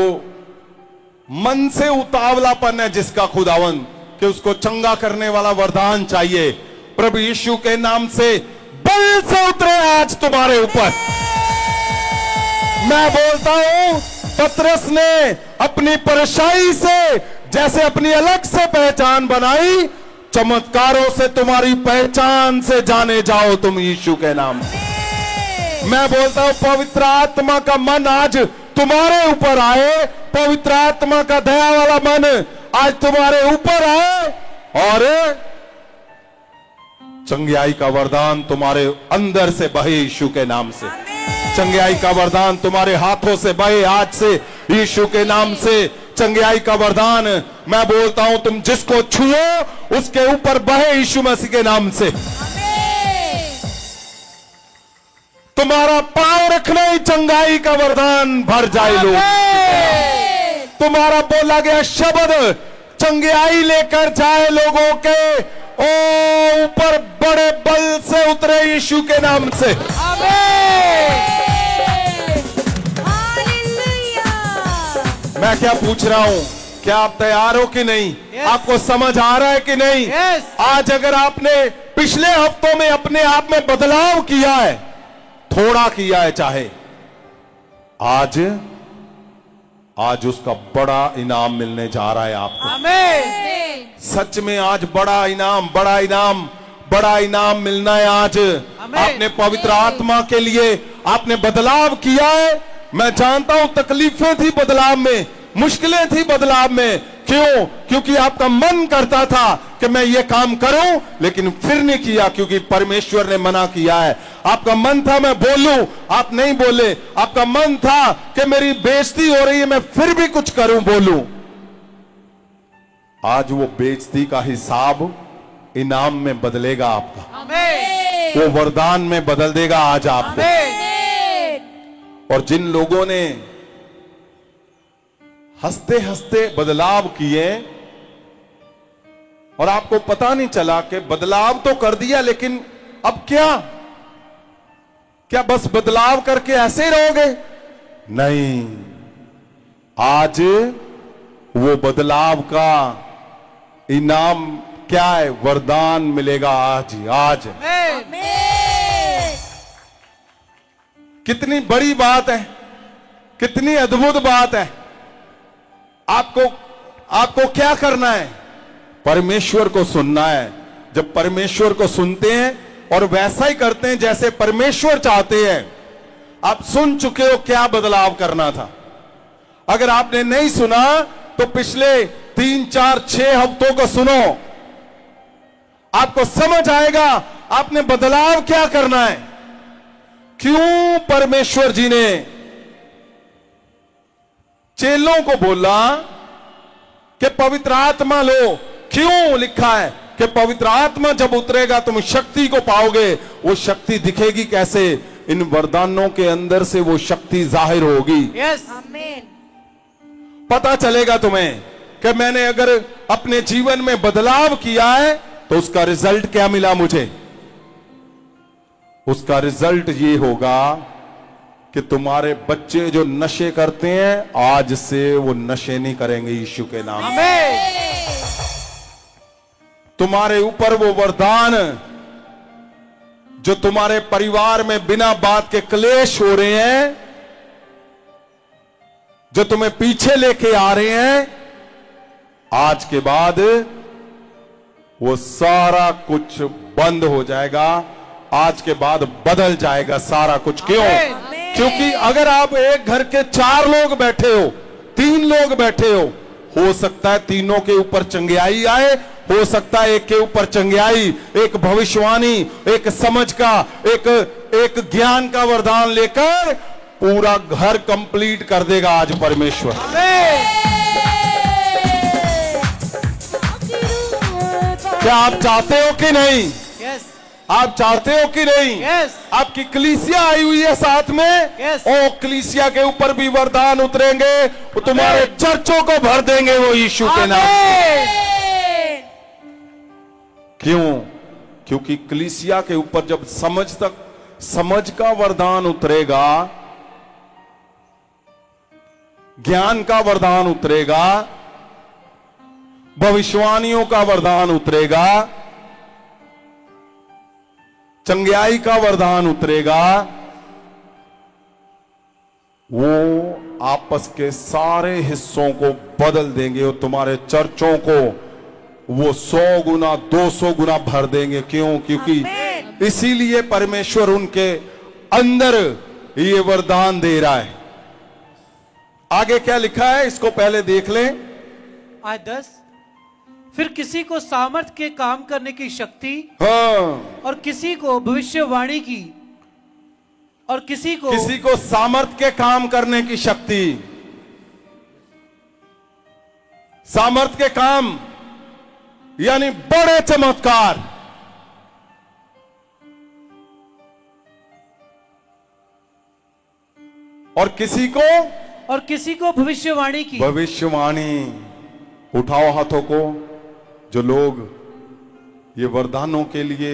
मन से उतावलापन है जिसका खुदावन, कि उसको चंगा करने वाला वरदान चाहिए, प्रभु यीशु के नाम से बल से उतरे आज तुम्हारे ऊपर। मैं बोलता हूं, पतरस ने अपनी परछाई से जैसे अपनी अलग से पहचान बनाई, चमत्कारों से तुम्हारी पहचान से जाने जाओ तुम यीशु के नाम से। मैं बोलता हूं, पवित्र आत्मा का मन आज तुम्हारे ऊपर आए, पवित्र आत्मा का दया वाला मन आज तुम्हारे ऊपर आए, और चंगाई का वरदान तुम्हारे अंदर से बहे यीशु के नाम से। चंगाई का वरदान तुम्हारे हाथों से बहे आज से यीशु के नाम से। चंगाई का वरदान, मैं बोलता हूं, तुम जिसको छुओ उसके ऊपर बहे यीशु मसीह के नाम से। तुम्हारा पांव रखना ही चंगाई का वरदान भर जाए लोग। तुम्हारा बोला गया शब्द चंगाई लेकर जाए लोगों के ऊपर, बड़े बल से उतरे यीशु के नाम से। मैं क्या पूछ रहा हूं, क्या आप तैयार हो कि नहीं? आपको समझ आ रहा है कि नहीं? आज अगर आपने पिछले हफ्तों में अपने आप में बदलाव किया है, थोड़ा किया है चाहे, आज उसका बड़ा इनाम मिलने जा रहा है आपको। सच में आज बड़ा इनाम, बड़ा इनाम, बड़ा इनाम मिलना है आज। आपने पवित्र आत्मा के लिए आपने बदलाव किया है। मैं जानता हूं तकलीफें थी बदलाव में, मुश्किलें थी बदलाव में। क्यों? क्योंकि आपका मन करता था कि मैं ये काम करूं, लेकिन फिर नहीं किया क्योंकि परमेश्वर ने मना किया है। आपका मन था मैं बोलूं, आप नहीं बोले। आपका मन था कि मेरी बेइज्जती हो रही है, मैं फिर भी कुछ करूं, बोलूं। आज वो बेइज्जती का हिसाब इनाम में बदलेगा आपका, वो वरदान में बदल देगा आज आपको। और जिन लोगों ने हंसते हंसते बदलाव किए और आपको पता नहीं चला कि बदलाव तो कर दिया, लेकिन अब क्या बस बदलाव करके ऐसे रहोगे? नहीं, आज वो बदलाव का इनाम क्या है? वरदान मिलेगा आज। कितनी बड़ी बात है, कितनी अद्भुत बात है। आपको क्या करना है? परमेश्वर को सुनना है। जब परमेश्वर को सुनते हैं और वैसा ही करते हैं जैसे परमेश्वर चाहते हैं, आप सुन चुके हो क्या बदलाव करना था। अगर आपने नहीं सुना तो पिछले 3, 4, 6 हफ्तों को सुनो, आपको समझ आएगा आपने बदलाव क्या करना है। क्यों परमेश्वर जी ने चेलों को बोला कि पवित्र आत्मा लो? क्यों लिखा है कि पवित्र आत्मा जब उतरेगा तुम शक्ति को पाओगे? वो शक्ति दिखेगी कैसे? इन वरदानों के अंदर से वो शक्ति जाहिर होगी। आमीन। पता चलेगा तुम्हें कि मैंने अगर अपने जीवन में बदलाव किया है तो उसका रिजल्ट क्या मिला मुझे। उसका रिजल्ट ये होगा कि तुम्हारे बच्चे जो नशे करते हैं, आज से वो नशे नहीं करेंगे यीशु के नाम में। तुम्हारे ऊपर वो वरदान जो तुम्हारे परिवार में बिना बात के क्लेश हो रहे हैं, जो तुम्हें पीछे लेके आ रहे हैं, आज के बाद वो सारा कुछ बंद हो जाएगा। आज के बाद बदल जाएगा सारा कुछ। क्यों? क्योंकि अगर आप एक घर के 4 लोग बैठे हो, 3 लोग बैठे हो सकता है तीनों के ऊपर चंगियाई आए, हो सकता है एक के ऊपर चंगियाई, एक भविष्यवाणी, एक समझ का, एक ज्ञान का वरदान लेकर पूरा घर कंप्लीट कर देगा आज परमेश्वर। क्या आप चाहते हो कि नहीं? आप चाहते हो कि नहीं? आपकी कलीसिया आई हुई है साथ में। ओ कलीसिया के ऊपर भी वरदान उतरेंगे, वो तुम्हारे चर्चों को भर देंगे वो यीशु के नाम से। क्यों? क्योंकि कलीसिया के ऊपर जब समझ का वरदान उतरेगा, ज्ञान का वरदान उतरेगा, भविष्यवाणियों का वरदान उतरेगा, चंगियाई का वरदान उतरेगा, वो आपस के सारे हिस्सों को बदल देंगे और तुम्हारे चर्चों को वो 100 गुना 200 गुना भर देंगे। क्यों? क्योंकि इसीलिए परमेश्वर उनके अंदर ये वरदान दे रहा है। आगे क्या लिखा है इसको पहले देख लें। आयत 10, फिर किसी को सामर्थ के काम करने की शक्ति, हाँ, और किसी को भविष्यवाणी की, और किसी को सामर्थ के काम करने की शक्ति। सामर्थ के काम यानी बड़े चमत्कार, और किसी को भविष्यवाणी की। भविष्यवाणी। उठाओ हाथों को जो लोग ये वरदानों के लिए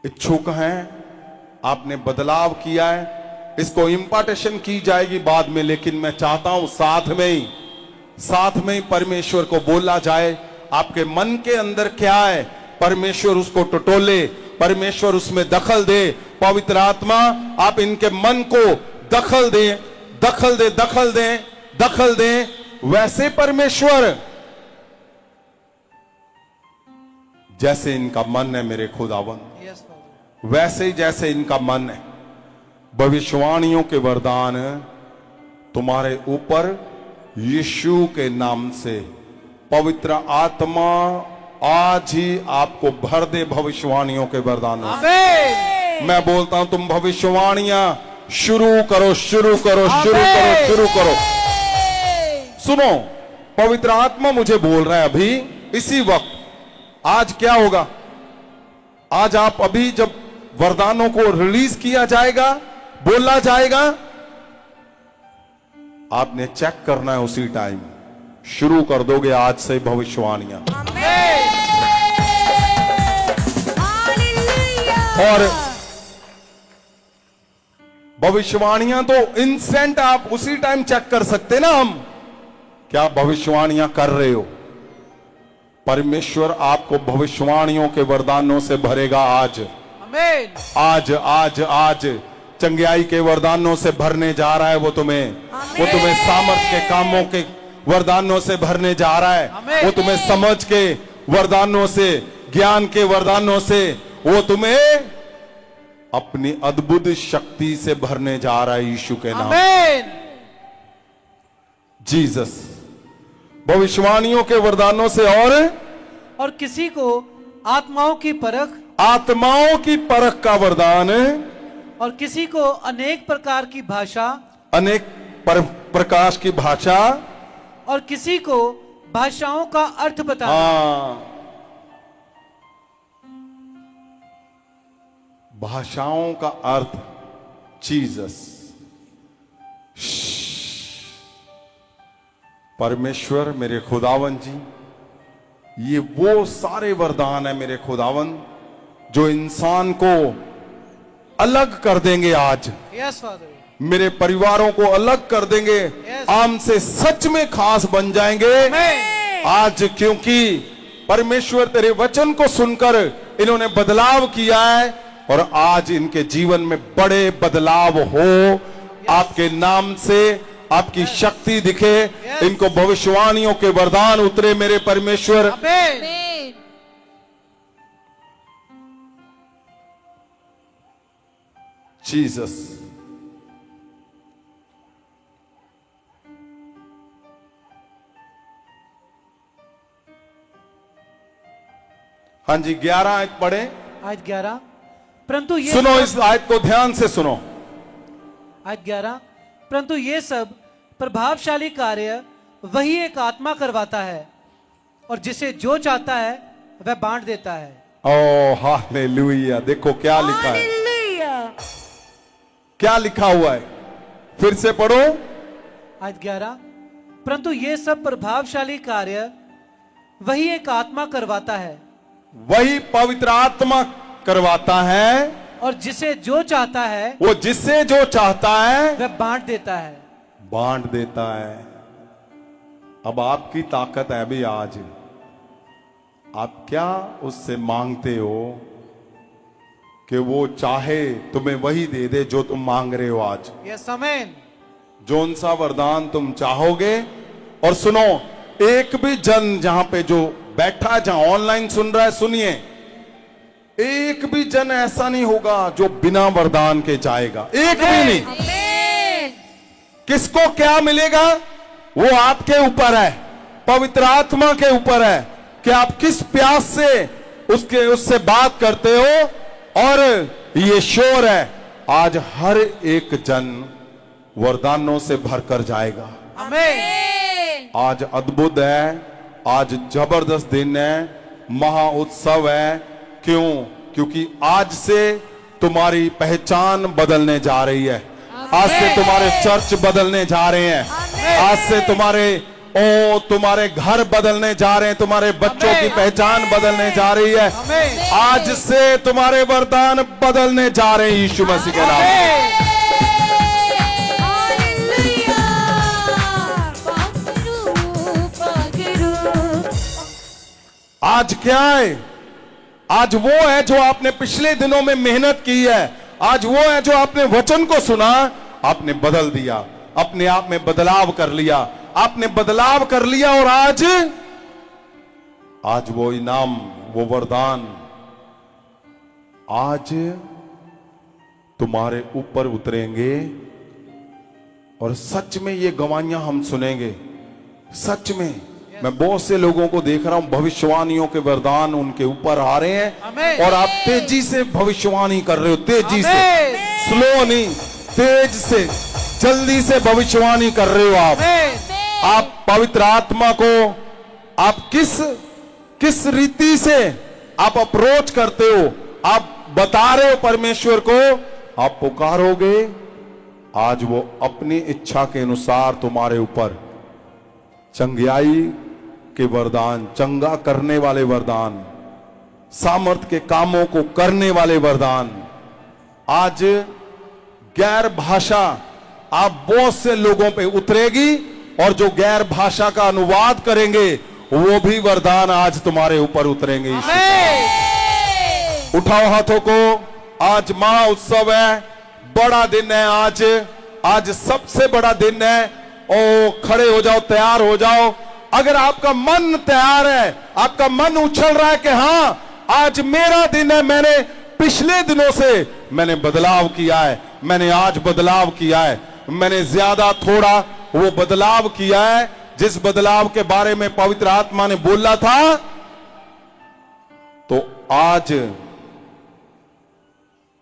इच्छुक हैं। आपने बदलाव किया है, इसको इंपार्टेशन की जाएगी बाद में, लेकिन मैं चाहता हूं साथ में ही परमेश्वर को बोला जाए। आपके मन के अंदर क्या है, परमेश्वर उसको टटोले, परमेश्वर उसमें दखल दे। पवित्र आत्मा आप इनके मन को दखल दे। वैसे परमेश्वर जैसे इनका मन है मेरे खुदावन, वैसे ही जैसे इनका मन है। भविष्यवाणियों के वरदान तुम्हारे ऊपर यीशु के नाम से पवित्र आत्मा आज ही आपको भर दे भविष्यवाणियों के वरदानों से। मैं बोलता हूं तुम भविष्यवाणियां शुरू करो। सुनो, पवित्र आत्मा मुझे बोल रहा है अभी इसी वक्त। आज क्या होगा? आज आप अभी जब वरदानों को रिलीज किया जाएगा, बोला जाएगा, आपने चेक करना है उसी टाइम। शुरू कर दोगे आज से भविष्यवाणियां। और भविष्यवाणियां तो इंस्टेंट आप उसी टाइम चेक कर सकते ना। हम क्या भविष्यवाणियां कर रहे हो? परमेश्वर आपको भविष्यवाणियों के वरदानों से भरेगा आज। आज चंगियाई के वरदानों से भरने जा रहा है वो तुम्हें सामर्थ के कामों के वरदानों से भरने जा रहा है। वो तुम्हें समझ के वरदानों से, ज्ञान के वरदानों से, वो तुम्हें अपनी अद्भुत शक्ति से भरने जा रहा है यीशु के नाम। जीसस। भविष्यवाणियों के वरदानों से और किसी को आत्माओं की परख का वरदान, और किसी को अनेक प्रकार की भाषा, प्रकाश की भाषा, और किसी को भाषाओं का अर्थ बताना। भाषाओं का अर्थ। जीसस। परमेश्वर मेरे खुदावन जी, ये वो सारे वरदान है मेरे खुदावन जो इंसान को अलग कर देंगे आज। मेरे परिवारों को अलग कर देंगे। आम से सच में खास बन जाएंगे आज, क्योंकि परमेश्वर तेरे वचन को सुनकर इन्होंने बदलाव किया है, और आज इनके जीवन में बड़े बदलाव हो। आपके नाम से आपकी शक्ति दिखे, इनको भविष्यवाणियों के वरदान उतरे मेरे परमेश्वर। जीसस। हाँ जी, 11 आयत पढ़े। आयत 11, परंतु ये सुनो, सब- इस आयत को ध्यान से सुनो। आयत 11, परंतु ये सब प्रभावशाली कार्य वही एक आत्मा करवाता है, और जिसे जो चाहता है वह बांट देता है। ओ हालेलुया। देखो क्या लिखा है, क्या लिखा हुआ है, फिर से पढ़ो। आयत 11, परंतु ये सब प्रभावशाली कार्य वही एक आत्मा करवाता है, वही पवित्र आत्मा करवाता है, और जिसे जो चाहता है वो जिससे जो चाहता है वह बांट देता है। बांट देता है। अब आपकी ताकत है भी आज, आप क्या उससे मांगते हो कि वो चाहे तुम्हें वही दे दे जो तुम मांग रहे हो आज। यस आमीन। जोन सा वरदान तुम चाहोगे। और सुनो, एक भी जन जहां पे जो बैठा है, जहां ऑनलाइन सुन रहा है, सुनिए, एक भी जन ऐसा नहीं होगा जो बिना वरदान के जाएगा, एक भी नहीं। किसको क्या मिलेगा वो आपके ऊपर है, पवित्र आत्मा के ऊपर है कि आप किस प्यास से उससे बात करते हो। और ये श्योर है, आज हर एक जन वरदानों से भरकर जाएगा। आमीन। आज अद्भुत है, आज जबरदस्त दिन है, महा उत्सव है। क्यों? क्योंकि आज से तुम्हारी पहचान बदलने जा रही है, आज से तुम्हारे चर्च बदलने जा रहे हैं, आज से तुम्हारे घर बदलने जा रहे हैं, तुम्हारे बच्चों की पहचान बदलने जा रही है, आज से तुम्हारे वरदान बदलने जा रहे हैं यीशु मसीह के नाम में। आज क्या है? आज वो है जो आपने पिछले दिनों में मेहनत की है, आज वो है जो आपने वचन को सुना, आपने बदल दिया, अपने आप में बदलाव कर लिया, आपने बदलाव कर लिया, और आज वो इनाम, वो वरदान आज तुम्हारे ऊपर उतरेंगे। और सच में ये गवाहियां हम सुनेंगे। सच में मैं बहुत से लोगों को देख रहा हूं, भविष्यवाणियों के वरदान उनके ऊपर आ रहे हैं, और आप तेजी से भविष्यवाणी कर रहे हो, तेजी से, स्लो नहीं, तेज से, जल्दी से भविष्यवाणी कर रहे हो। आप पवित्र आत्मा को आप किस रीति से आप अप्रोच करते हो, आप बता रहे हो परमेश्वर को, आप पुकारोगे, आज वो अपनी इच्छा के अनुसार तुम्हारे ऊपर चंगाई के वरदान, चंगा करने वाले वरदान, सामर्थ के कामों को करने वाले वरदान, आज गैर भाषा आप बहुत से लोगों पे उतरेगी, और जो गैर भाषा का अनुवाद करेंगे वो भी वरदान आज तुम्हारे ऊपर उतरेंगे। उठाओ हाथों को, आज महा उत्सव है, बड़ा दिन है आज सबसे बड़ा दिन है। ओ खड़े हो जाओ, तैयार हो जाओ। अगर आपका मन तैयार है, आपका मन उछल रहा है कि हां आज मेरा दिन है, मैंने पिछले दिनों से मैंने बदलाव किया है, मैंने आज बदलाव किया है, मैंने ज्यादा थोड़ा वो बदलाव किया है, जिस बदलाव के बारे में पवित्र आत्मा ने बोला था, तो आज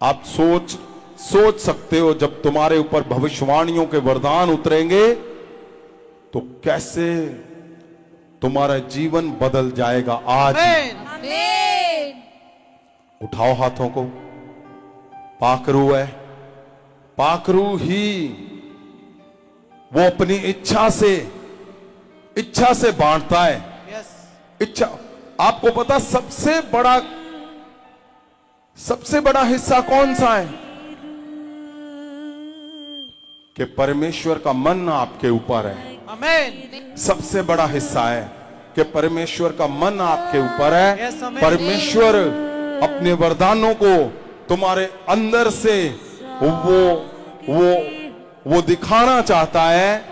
आप सोच सकते हो, जब तुम्हारे ऊपर भविष्यवाणियों के वरदान उतरेंगे तो कैसे तुम्हारा जीवन बदल जाएगा। आज उठाओ हाथों को। पाखरू है, पाखरू ही वो अपनी इच्छा से बांटता है। इच्छा, आपको पता सबसे बड़ा हिस्सा कौन सा है? कि परमेश्वर का मन आपके ऊपर है। आमीन। सबसे बड़ा हिस्सा है कि परमेश्वर का मन आपके ऊपर है। परमेश्वर अपने वरदानों को तुम्हारे अंदर से वो दिखाना चाहता है।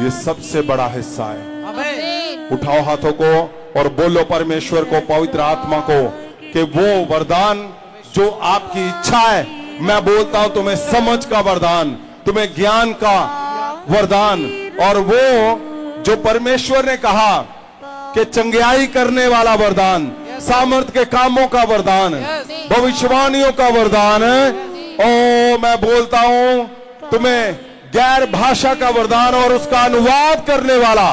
ये सबसे बड़ा हिस्सा है। आमीन। उठाओ हाथों को और बोलो परमेश्वर को, पवित्र आत्मा को, कि वो वरदान जो आपकी इच्छा है मैं बोलता हूं तुम्हें समझ का वरदान, तुम्हें ज्ञान का वरदान, और वो जो परमेश्वर ने कहा कि चंगाई करने वाला वरदान, सामर्थ के कामों का वरदान, भविष्यवाणियों का वरदान, ओ मैं बोलता हूं तुम्हें गैर भाषा का वरदान और उसका अनुवाद करने वाला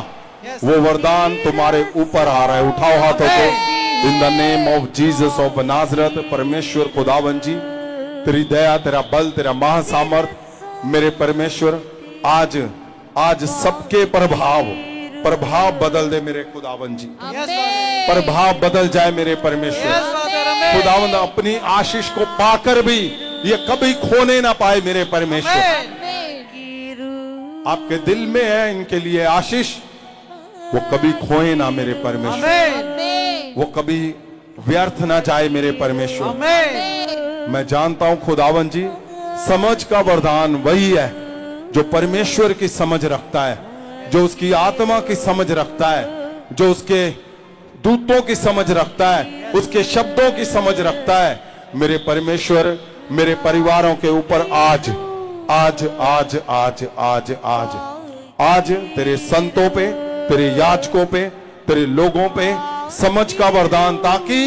वो वरदान तुम्हारे ऊपर आ रहा है। उठाओ हाथों को। In the name of Jesus of Nazareth. परमेश्वर खुदावन जी, तेरी दया, तेरा बल, तेरा महासामर्थ मेरे परमेश्वर आज सबके प्रभाव बदल दे मेरे खुदावन जी। प्रभाव बदल जाए मेरे परमेश्वर। खुदावंद अपनी आशीष को पाकर भी ये कभी खोने ना पाए मेरे परमेश्वर। आपके दिल में है इनके लिए आशीष, वो कभी खोए ना मेरे परमेश्वर, वो कभी व्यर्थ ना जाए मेरे परमेश्वर। मैं जानता हूं खुदावन जी, समझ का वरदान वही है जो परमेश्वर की समझ रखता है, जो उसकी आत्मा की समझ रखता है, जो उसके दूतों की समझ रखता है, उसके शब्दों की समझ रखता है। मेरे परमेश्वर मेरे परिवारों के ऊपर आज तेरे संतों पे, तेरे याजकों पे, तेरे लोगों पे समझ का वरदान, ताकि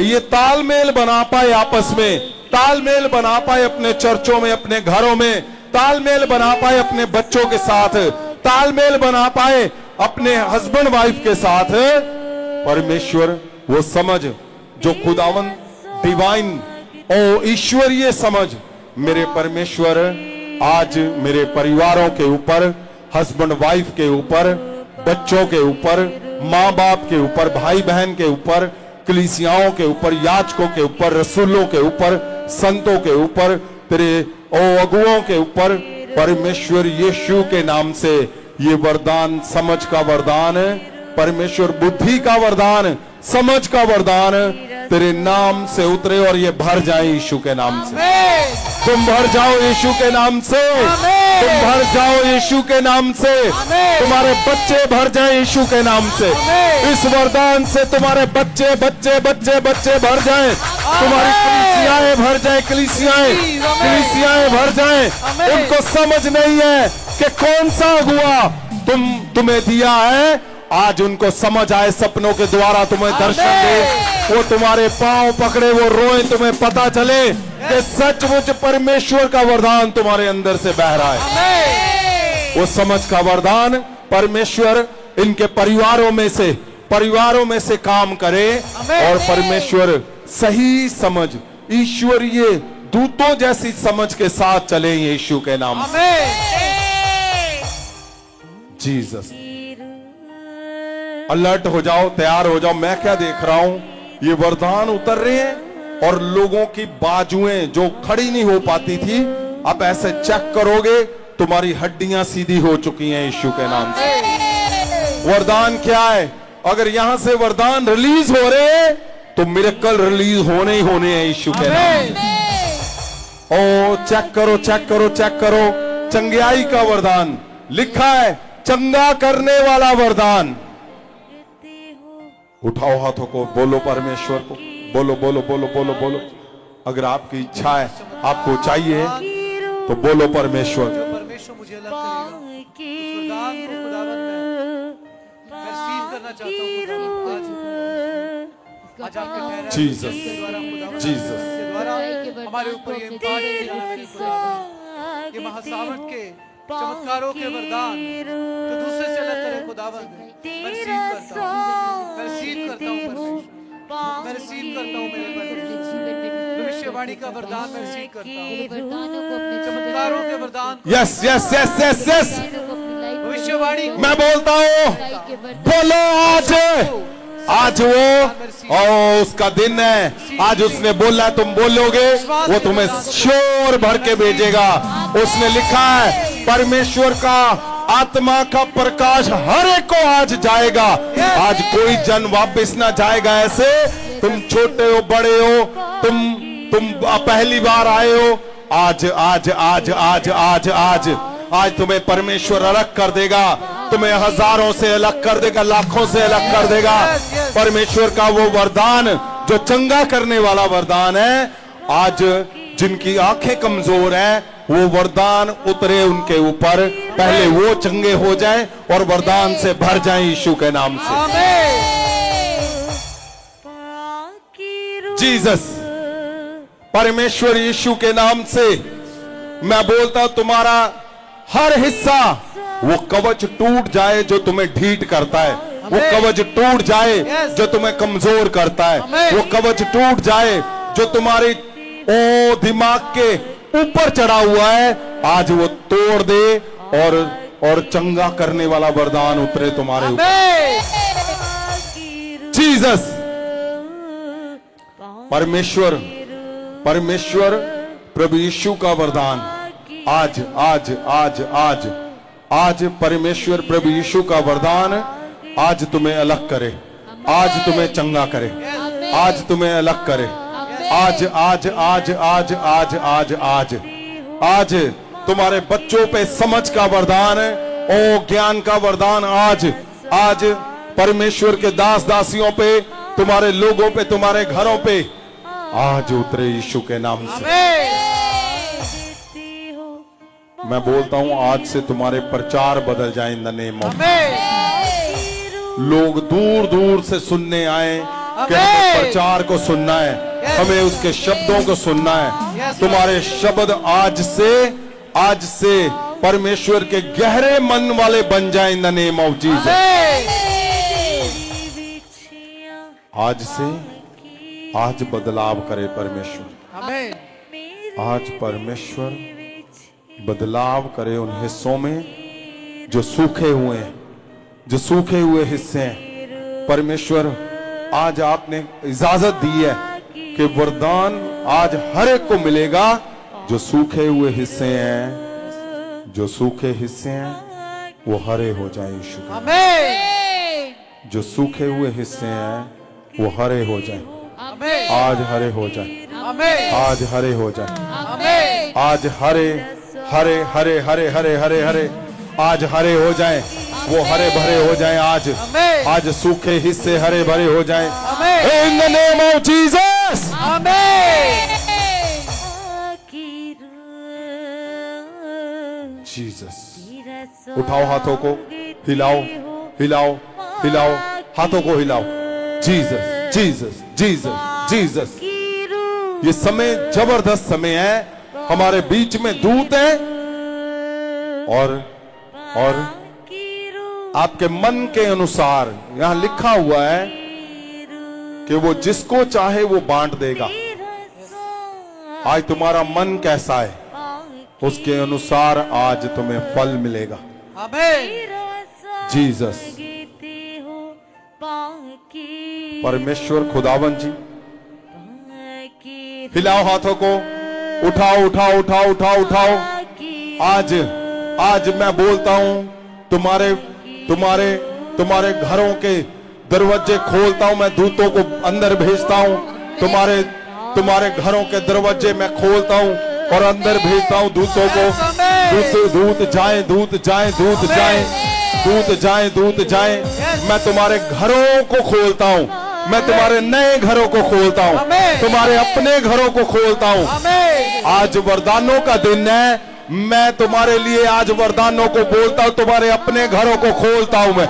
ये तालमेल बना पाए आपस में, तालमेल बना पाए अपने चर्चों में, अपने घरों में, तालमेल बना पाए अपने बच्चों के साथ, तालमेल बना पाए अपने हस्बैंड वाइफ के साथ। परमेश्वर वो समझ जो खुदावन डिवाइन ओ ईश्वरीय समझ मेरे परमेश्वर आज मेरे परिवारों के ऊपर, हस्बैंड वाइफ के ऊपर, बच्चों के ऊपर, माँ बाप के ऊपर, भाई बहन के ऊपर, कलीसियाओं के ऊपर, याजकों के ऊपर, रसूलों के ऊपर, संतों के ऊपर, तेरे ओ अगुओं के ऊपर परमेश्वर यीशु के नाम से ये वरदान, समझ का वरदान, परमेश्वर बुद्धि का वरदान, समझ का वरदान तेरे नाम से उतरे और ये भर जाए यीशु के नाम से। तुम भर जाओ यीशु के नाम से, तुम भर जाओ यीशु के नाम से, तुम्हारे बच्चे भर जाए यीशु के नाम से। इस वरदान से तुम्हारे बच्चे बच्चे बच्चे बच्चे भर जाए, तुम्हारी कलीसियाएं भर जाए, कलीसियाएं भर जाए। उनको समझ नहीं है कि कौन सा अगुआ तुम्हें दिया है, आज उनको समझ आए, सपनों के द्वारा तुम्हें दर्शन दे, वो तुम्हारे पांव पकड़े, वो रोए, तुम्हें पता चले कि सचमुच परमेश्वर का वरदान तुम्हारे अंदर से बह रहा है। वो समझ का वरदान परमेश्वर इनके परिवारों में से काम करे और परमेश्वर सही समझ, ईश्वरीय दूतों जैसी समझ के साथ चले यीशु के नाम से। जीसस, अलर्ट हो जाओ, तैयार हो जाओ। मैं क्या देख रहा हूं, ये वरदान उतर रहे हैं और लोगों की बाजुएं जो खड़ी नहीं हो पाती थी, अब ऐसे चेक करोगे तुम्हारी हड्डियां सीधी हो चुकी हैं यीशु के नाम से। वरदान क्या है? अगर यहां से वरदान रिलीज हो रहे हैं तो मिरेकल रिलीज होने ही होने हैं यीशु के नाम से। ओ चेक करो, चेक करो, चेक करो। चंगाई का वरदान लिखा है, चंगा करने वाला वरदान। उठाओ हाथों को, बोलो परमेश्वर को, बोलो बोलो बोलो बोलो बोलो। अगर आपकी इच्छा है, आपको चाहिए तो बोलो परमेश्वर। परमेश्वर मुझे अलग करेगा, उस वरदान को खुदावंद मैं रिसीव करना चाहता हूं। आज आपके पैर जीसस, जीसस के द्वारा हमारे ऊपर ये इम्पार्ट किया है खुदावंद, ये महासामर्थ के चमत्कारों के वरदान तो दूसरे से अलग करे खुदावंद। मैं रिसीव करता हूं, मैं रिसीव करता हूं परमेश्वर, मैं रिसीव करता हूं मेरे परमेश्वर। भविष्यवाणी का वरदान मैं रिसीव करता हूं, चमत्कारों के वरदान। Yes yes yes yes yes, भविष्यवाणी मैं बोलता हूं, बोलो आज वो उसका दिन है। आज उसने बोला, तुम बोलोगे, वो तुम्हें शोर भर के भेजेगा। उसने लिखा है परमेश्वर का आत्मा का प्रकाश हर एक को आज जाएगा। आज कोई जन वापस ना जाएगा। ऐसे तुम छोटे हो, बड़े हो, तुम पहली बार आए हो, आज आज आज आज आज आज आज तुम्हें परमेश्वर अलग कर देगा। तुम्हें हजारों से अलग कर देगा, लाखों से अलग कर देगा। परमेश्वर का वो वरदान जो चंगा करने वाला वरदान है, आज जिनकी आंखें कमजोर हैं, वो वरदान उतरे उनके ऊपर, पहले वो चंगे हो जाएं और वरदान से भर जाएं यीशु के नाम से। जीसस, परमेश्वर यीशु के नाम से मैं बोलता हूं, तुम्हारा हर हिस्सा वो कवच टूट जाए जो तुम्हें ढीठ करता है, वो कवच टूट जाए जो तुम्हें कमजोर करता है, वो कवच टूट जाए जो तुम्हारी दिमाग के ऊपर चढ़ा हुआ है, आज वो तोड़ दे और चंगा करने वाला वरदान उतरे तुम्हारे ऊपर। जीसस, परमेश्वर प्रभु यीशु का वरदान आज आज आज आज आज परमेश्वर प्रभु यीशु का वरदान आज तुम्हें अलग करे, आज तुम्हें चंगा करे, आज तुम्हें अलग करे, आज आज आज आज आज आज आज आज तुम्हारे बच्चों पे समझ का वरदान है, ओ ज्ञान का वरदान आज आज परमेश्वर के दास दासियों पे, तुम्हारे लोगों पे, तुम्हारे घरों पे आज उतरे यीशु के नाम से। मैं बोलता हूं आज से तुम्हारे प्रचार बदल जाए इन द नेम ऑफ। लोग दूर दूर से सुनने आए कि हमें प्रचार को सुनना है, हमें उसके शब्दों को सुनना है। तुम्हारे शब्द आज से परमेश्वर के गहरे मन वाले बन जाए इन द नेम ऑफ जीसस। आज से आज बदलाव करे परमेश्वर, आज परमेश्वर बदलाव करे उन हिस्सों में जो सूखे हुए हैं, जो सूखे हुए हिस्से हैं। परमेश्वर आज आपने इजाजत दी है कि वरदान आज हर एक को मिलेगा। जो सूखे हुए हिस्से हैं, जो सूखे हिस्से हैं वो हरे हो जाए यीशु के। आमीन। जो सूखे हुए हिस्से हैं वो हरे हो जाए, आज हरे हो जाए, आज हरे हो जाए, आज हरे हरे हरे हरे हरे हरे हरे आज हरे हो जाए, वो हरे भरे हो जाए। आज सूखे हिस्से हरे भरे हो जाए इन the name of Jesus. Jesus, उठाओ हाथों को, हिलाओ हिलाओ हिलाओ, हाथों को हिलाओ। Jesus Jesus Jesus Jesus. ये समय जबरदस्त समय है, हमारे बीच में दूत है और आपके मन के अनुसार यहां लिखा हुआ है कि वो जिसको चाहे वो बांट देगा। आज तुम्हारा मन कैसा है उसके अनुसार आज तुम्हें फल मिलेगा। जीसस, परमेश्वर खुदावन जी, हिलाओ हाथों को, उठाओ उठाओ उठाओ उठाओ उठाओ। आज मैं बोलता हूं तुम्हारे घरों के दरवाजे खोलता हूं, मैं दूतों को अंदर भेजता हूं। तुम्हारे घरों के दरवाजे मैं खोलता हूं और अंदर भेजता हूं दूतों को। दूत जाए, दूत जाए, दूत जाए, दूत जाए, दूत जाए। मैं तुम्हारे घरों को खोलता हूं, मैं तुम्हारे नए घरों को खोलता हूं, तुम्हारे अपने घरों को खोलता हूं। आज वरदानों का दिन है, मैं तुम्हारे लिए आज वरदानों को बोलता हूं, तुम्हारे अपने घरों को खोलता हूं मैं।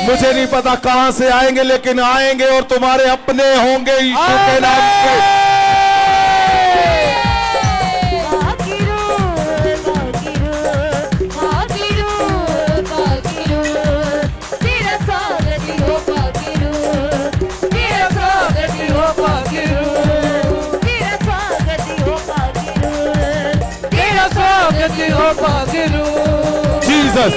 मुझे नहीं पता कहां से आएंगे, लेकिन आएंगे और तुम्हारे अपने होंगे यीशु के नाम से। Jesus.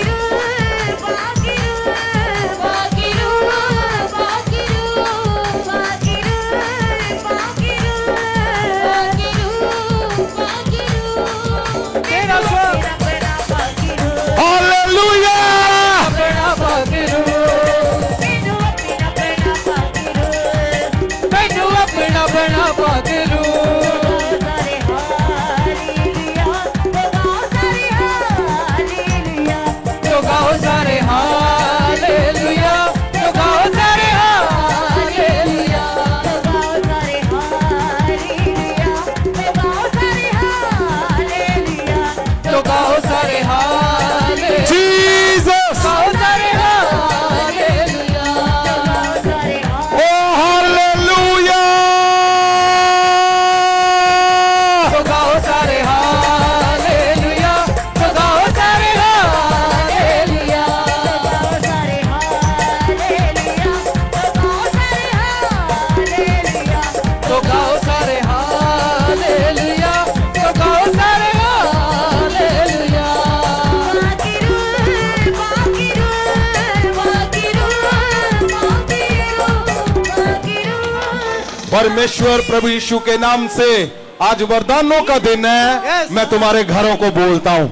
परमेश्वर प्रभु यीशु के नाम से आज वरदानों का दिन है। Yes. मैं तुम्हारे घरों को बोलता हूं,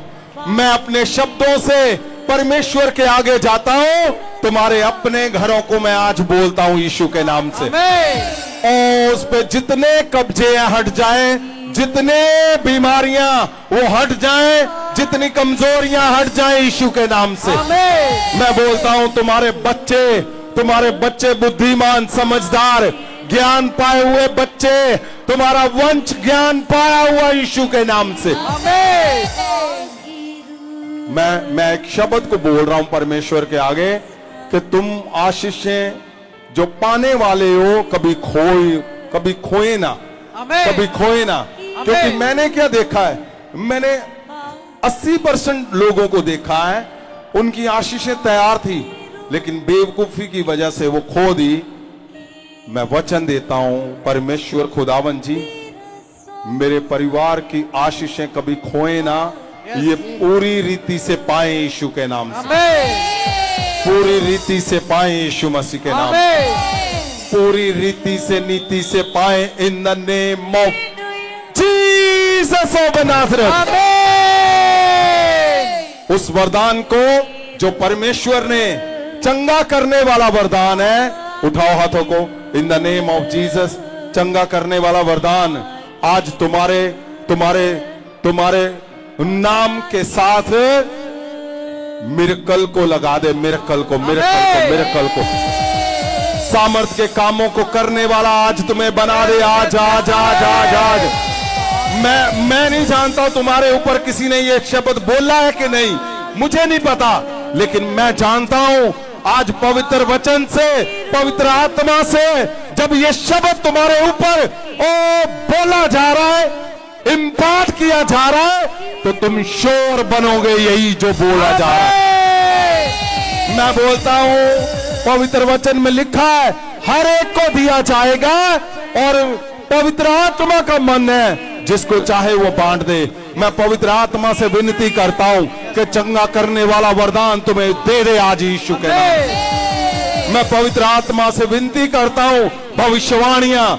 मैं अपने शब्दों से परमेश्वर के आगे जाता हूं, तुम्हारे अपने घरों को मैं आज बोलता हूं यीशु के नाम से। आमीन। और उस पे जितने कब्जे हट जाएं, जितने बीमारियां वो हट जाएं, जितनी कमजोरियां हट जाएं यीशु के नाम से। आमीन। मैं बोलता हूं तुम्हारे बच्चे बुद्धिमान, समझदार, ज्ञान पाए हुए बच्चे, तुम्हारा वंश ज्ञान पाया हुआ यीशु के नाम से। आमीन। मैं एक शब्द को बोल रहा हूं परमेश्वर के आगे कि तुम आशीषें जो पाने वाले हो कभी खोए ना, आमीन। कभी खोए ना। क्योंकि मैंने क्या देखा है, मैंने 80% लोगों को देखा है, उनकी आशीषें तैयार थी लेकिन बेवकूफी की वजह से वो खो दी। मैं वचन देता हूं परमेश्वर खुदावन जी, मेरे परिवार की आशीषें कभी खोए ना, ये पूरी रीति से पाए यीशु के नाम से, आमीन। पूरी रीति से पाए यीशु मसीह के नाम से, आमीन। पूरी रीति से नीति से पाए इन the name of Jesus of Nazareth. आमीन। उस वरदान को जो परमेश्वर ने चंगा करने वाला वरदान है, उठाओ हाथों को, in the name of Jesus. चंगा करने वाला वरदान आज तुम्हारे नाम के साथ मिरेकल को लगा दे, मिरेकल को सामर्थ के कामों को करने वाला आज तुम्हें बना दे। आज आज आज आज आज मैं नहीं जानता तुम्हारे ऊपर किसी ने ये शब्द बोला है कि नहीं, मुझे नहीं पता, लेकिन मैं जानता हूं आज पवित्र वचन से, पवित्र आत्मा से जब ये शब्द तुम्हारे ऊपर बोला जा रहा है, इम्पार्ट किया जा रहा है, तो तुम श्योर बनोगे यही जो बोला जा रहा है। मैं बोलता हूं पवित्र वचन में लिखा है हर एक को दिया जाएगा, और पवित्र आत्मा का मन है जिसको चाहे वो बांट दे। मैं पवित्र आत्मा से विनती करता हूं कि चंगा करने वाला वरदान तुम्हें दे दे आज यीशु के नाम। मैं पवित्र आत्मा से विनती करता हूं, भविष्यवाणियां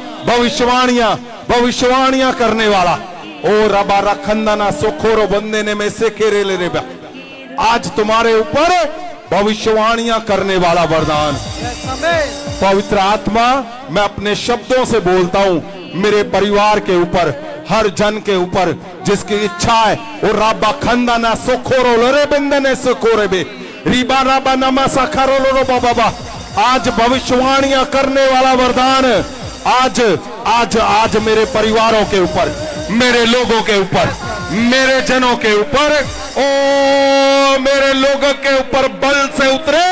करने वाला, ओ रबा रखंदना सोखोरो बंदे ने में से केरे ले रे, आज तुम्हारे ऊपर भविष्यवाणियां करने वाला वरदान। पवित्र आत्मा, मैं अपने शब्दों से बोलता हूं मेरे परिवार के ऊपर, हर जन के ऊपर जिसकी इच्छा है, वो राबा खंदाना सोखोरो लरे बंदने सोखोरे बे रीबा राबा नमा सखारो लो बाबा। आज भविष्यवाणियां करने वाला वरदान आज आज आज मेरे परिवारों के ऊपर, मेरे लोगों के ऊपर, मेरे जनों के ऊपर, ओ मेरे लोगों के ऊपर बल से उतरे।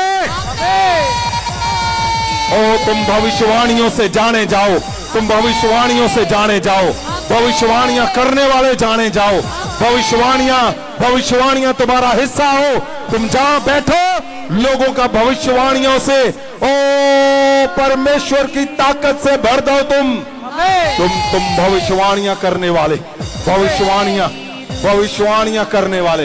ओ तुम भविष्यवाणियों से जाने जाओ, तुम भविष्यवाणियों से जाने जाओ, भविष्यवाणियां करने वाले जाने जाओ। भविष्यवाणियां तुम्हारा हिस्सा हो। तुम जहां बैठो लोगों का भविष्यवाणियों से, ओ परमेश्वर की ताकत से भर दो। तुम भविष्यवाणियां करने वाले, भविष्यवाणियां करने वाले।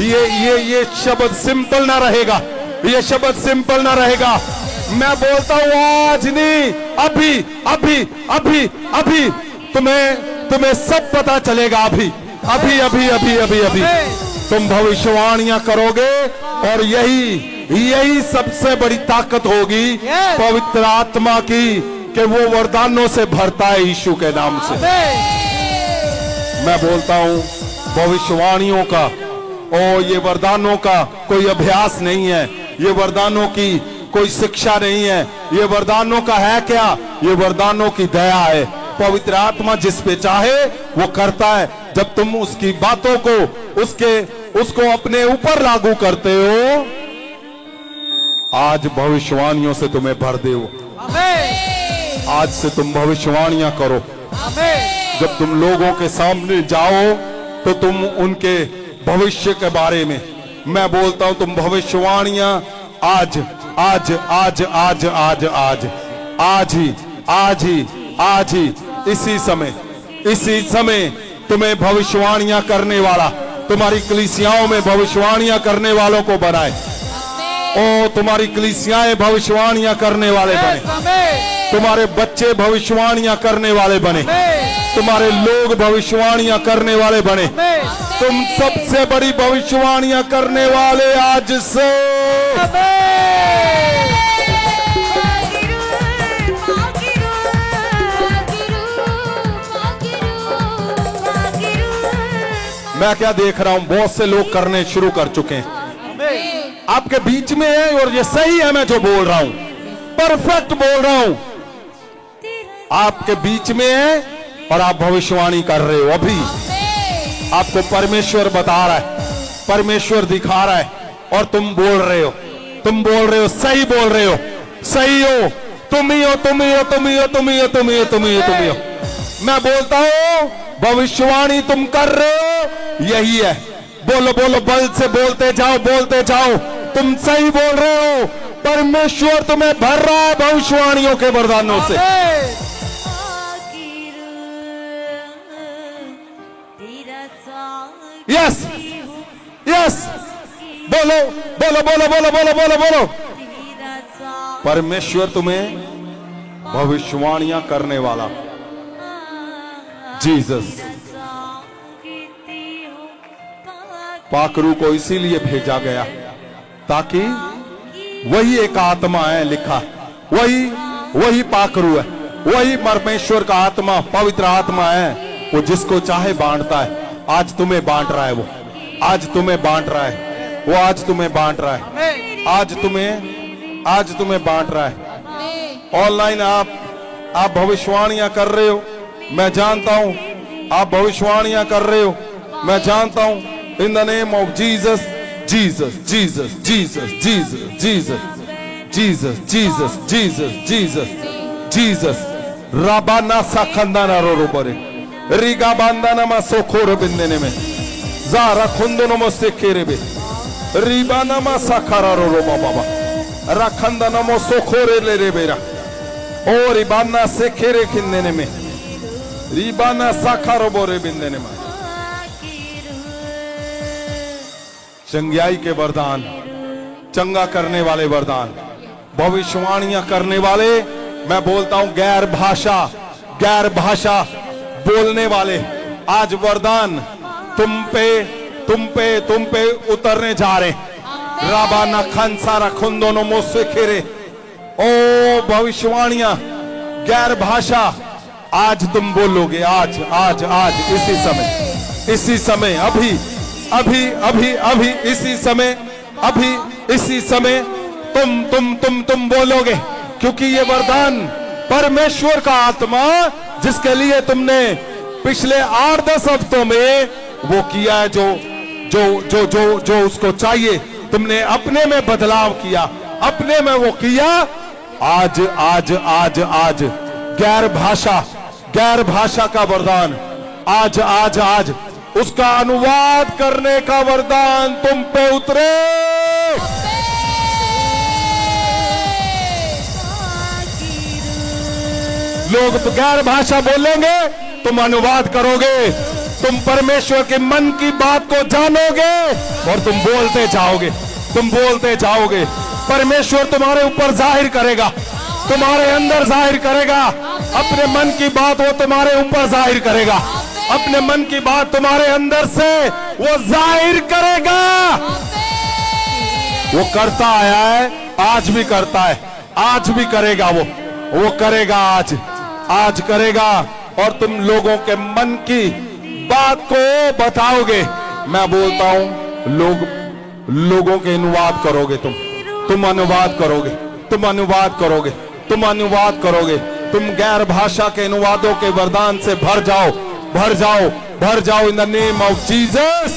ये शब्द सिंपल ना रहेगा, ये शब्द सिंपल ना रहेगा। मैं बोलता हूं आज नहीं, अभी अभी अभी अभी तुम्हें सब पता चलेगा। अभी तुम भविष्यवाणियां करोगे, और यही सबसे बड़ी ताकत होगी पवित्र आत्मा की, कि वो वरदानों से भरता है यीशु के नाम से। मैं बोलता हूं भविष्यवाणियों का, ये वरदानों का कोई अभ्यास नहीं है, ये वरदानों की कोई शिक्षा नहीं है, ये वरदानों का है क्या? ये वरदानों की दया है। पवित्र आत्मा जिस पे चाहे वो करता है। जब तुम उसकी बातों को, उसको अपने ऊपर लागू करते हो, आज भविष्यवाणियों से तुम्हें भर दे। आज से तुम भविष्यवाणियां करो। जब तुम लोगों के सामने जाओ तो तुम उनके भविष्य के बारे में, मैं बोलता हूं, तुम भविष्यवाणियां आज आज आज आज आज आज आज ही आज ही आज ही इसी समय तुम्हें भविष्यवाणियां करने वाला, तुम्हारी कलीसियाओं में भविष्यवाणियां करने वालों को बनाए। ओ तुम्हारी कलीसियाएं भविष्यवाणियां करने वाले बने, तुम्हारे बच्चे भविष्यवाणियां करने वाले बने, तुम्हारे लोग भविष्यवाणियां करने वाले बने, तुम सबसे बड़ी भविष्यवाणियां करने वाले आज से। मैं क्या देख रहा हूं, बहुत से लोग करने शुरू कर चुके हैं, आपके बीच में है, और ये सही है मैं जो बोल रहा हूं, परफेक्ट बोल रहा हूं, आपके बीच में है और आप भविष्यवाणी कर रहे हो। अभी आपको परमेश्वर बता रहा है, परमेश्वर दिखा रहा है, और तुम बोल रहे हो, तुम बोल रहे हो, सही बोल रहे हो, सही हो, तुम ही हो, तुम ही हो, तुम ही हो, तुम ही हो, तुम ही हो, तुम ही हो, तुम ही हो। मैं बोलता हूं भविष्यवाणी तुम कर रहे हो, यही है। बोलो बोलो, बल से बोलते जाओ, बोलते जाओ, तुम सही बोल रहे हो। परमेश्वर तुम्हें भर रहा है भविष्यवाणियों के वरदानों से। यस यस, बोलो बोलो बोलो बोलो बोलो बोलो बोलो। परमेश्वर तुम्हें भविष्यवाणियां करने वाला, जीसस पाखरू को इसीलिए भेजा गया ताकि वही एक आत्मा है, लिखा वही पाखरू है, वही परमेश्वर का आत्मा, पवित्र आत्मा है, वो जिसको चाहे बांटता है। आज तुम्हें बांट रहा है, वो आज तुम्हें बांट रहा है, वो आज तुम्हें बांट रहा है, आज तुम्हें बांट रहा है। ऑनलाइन आप भविष्यवाणियां कर रहे हो, मैं जानता हूं आप भविष्यवाणियां कर रहे हो, मैं जानता हूं। In the name of Jesus, Jesus Jesus Jesus Jesus Jesus Jesus Jesus Jesus Jesus Jesus राबाना साखंदाना रोबरे रिगा बांदाना मा सोखोर बिंदने में जारा खुंदनो मो सेखेरे बे रिबाना मा साखारा रो बाबा रखंदाना मो सोखोरे ले रे बेरा ओ रिबाना सेखेरे खिंदने में रिबाना साखारो बोरे बिंदने में। चंगाई के वरदान, चंगा करने वाले वरदान, भविष्यवाणियां करने वाले, मैं बोलता हूं गैर भाषा बोलने वाले, आज वरदान तुम पे उतरने जा रहे। राबाना खंसारा खुंदोनो मोसे खेरे, ओ भविष्यवाणियां, गैर भाषा, आज तुम बोलोगे, आज आज आज इसी समय अभी इसी समय तुम बोलोगे, क्योंकि ये वरदान परमेश्वर का आत्मा जिसके लिए तुमने पिछले 8-10 हफ्तों में वो किया है, जो उसको चाहिए, तुमने अपने में बदलाव किया, अपने में वो किया। आज गैर भाषा का वरदान, आज उसका अनुवाद करने का वरदान तुम पे उतरे। लोग गैर भाषा बोलेंगे, तुम अनुवाद करोगे, तुम परमेश्वर के मन की बात को जानोगे और तुम बोलते जाओगे। परमेश्वर तुम्हारे ऊपर जाहिर करेगा, तुम्हारे अंदर जाहिर करेगा, अपने मन की बात वो तुम्हारे ऊपर जाहिर करेगा, अपने मन की बात तुम्हारे अंदर से वो जाहिर करेगा। वो करता आया है, आज भी करता है, आज भी करेगा, वो करेगा, आज करेगा, और तुम लोगों के मन की बात को बताओगे। मैं बोलता हूं लोगों के अनुवाद करोगे, तुम अनुवाद करोगे, तुम गैर भाषा के अनुवादों के वरदान से भर जाओ इन द नेम ऑफ जीसस।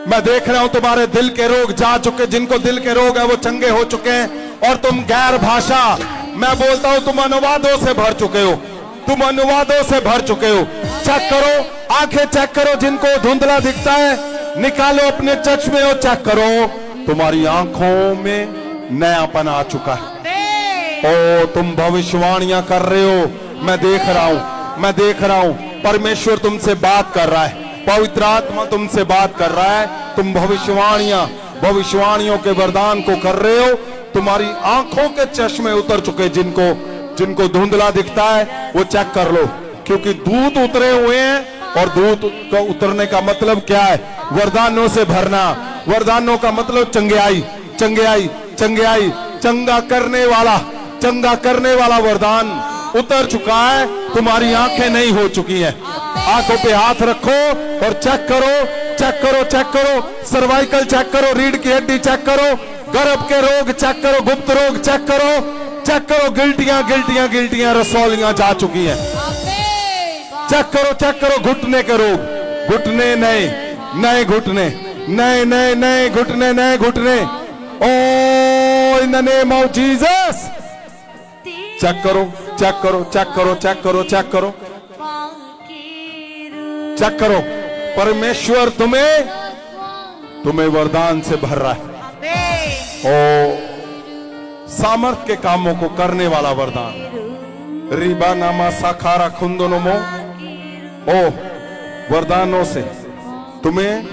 मैं देख रहा हूं तुम्हारे दिल के रोग जा चुके, जिनको दिल के रोग है वो चंगे हो चुके हैं, और तुम गैर भाषा, मैं बोलता हूं तुम अनुवादों से भर चुके हो, चेक करो, आंखें चेक करो, जिनको धुंधला दिखता है निकालो अपने चश्मे और चेक करो, तुम्हारी आंखों में नयापन आ चुका है। ओ तुम भविष्यवाणियां कर रहे हो, मैं देख रहा हूं, मैं देख रहा हूं। परमेश्वर तुमसे बात कर रहा है, पवित्र आत्मा तुमसे बात कर रहा है। तुम भविष्यवाणियों के वरदान को कर रहे हो। तुम्हारी आंखों के चश्मे उतर चुके, जिनको धुंधला दिखता है वो चेक कर लो, क्योंकि दूत उतरे हुए हैं। और दूत का उतरने का मतलब क्या है? वरदानों से भरना। वरदानों का मतलब चंगाई, चंगाई, चंगाई, चंगा करने वाला वरदान उतर चुका है। तुम्हारी आंखें नहीं हो चुकी हैं। आंखों पे हाथ रखो और चेक करो, चेक करो, चेक करो। सर्वाइकल चेक करो, रीढ़ की हड्डी चेक करो, गर्भ के रोग चेक करो, गुप्त रोग चेक करो, चेक करो। गिल्टियां रसौलियां जा चुकी हैं। चेक करो, चेक करो। घुटने के रोग, घुटने नए घुटने, नए घुटने। Oh in the name of Jesus, check करो, चेक करो, चेक करो, चेक करो, चेक करो, चेक करो। परमेश्वर तुम्हें वरदान से भर रहा है। ओ सामर्थ के कामों को करने वाला वरदान। रिबा नामा साखारा खुंदोनमो। ओ वरदानों से तुम्हें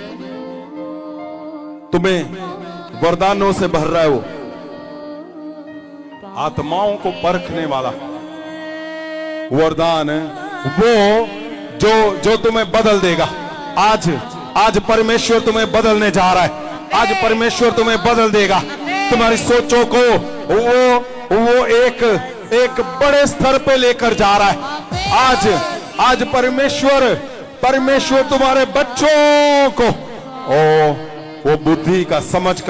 वरदानों से भर रहा है। वो आत्माओं को परखने वाला वरदान है, वो जो तुम्हें बदल देगा। आज परमेश्वर तुम्हें बदलने जा रहा है। आज परमेश्वर तुम्हें बदल देगा। तुम्हारी सोचों को वो एक बड़े स्तर पे लेकर जा रहा है। आज परमेश्वर तुम्हारे बच्चों को वो बुद्धि का, समझ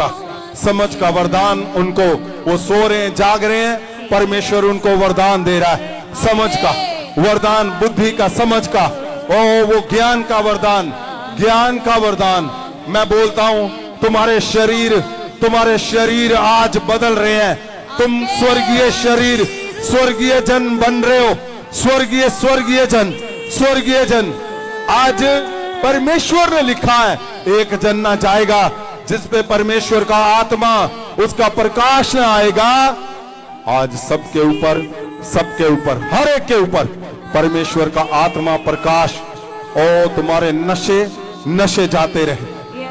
का वरदान उनको, वो सो रहे हैं, जाग रहे हैं, परमेश्वर उनको वरदान दे रहा है। समझ का वरदान, बुद्धि का, समझ का, वो ज्ञान का वरदान। मैं बोलता हूं तुम्हारे शरीर आज बदल रहे हैं। तुम स्वर्गीय जन बन रहे हो। स्वर्गीय जन। आज परमेश्वर ने लिखा है, एक जन ना जाएगा जिस पे परमेश्वर का आत्मा, उसका प्रकाश न आएगा। आज सबके ऊपर, हर एक के ऊपर परमेश्वर का आत्मा प्रकाश। ओ तुम्हारे नशे जाते रहे,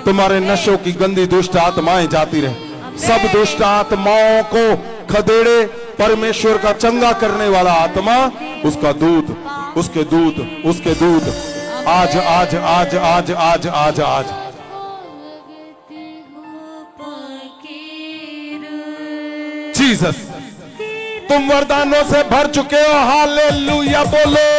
तुम्हारे नशों की गंदी दुष्ट आत्माएं जाती रहे। सब दुष्ट आत्माओं को खदेड़े परमेश्वर का चंगा करने वाला आत्मा, उसके दूत आज। जीसस, तुम वरदानों से भर चुके हो। हालेलुया बोलो।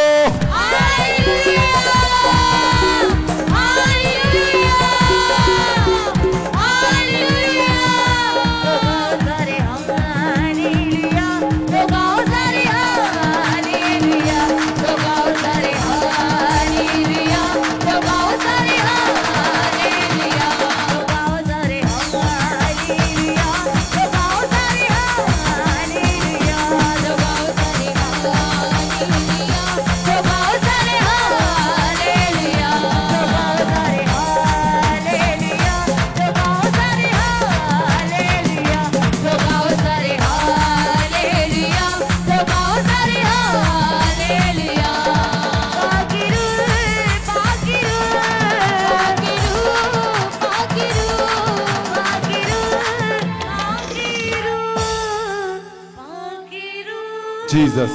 जीसस,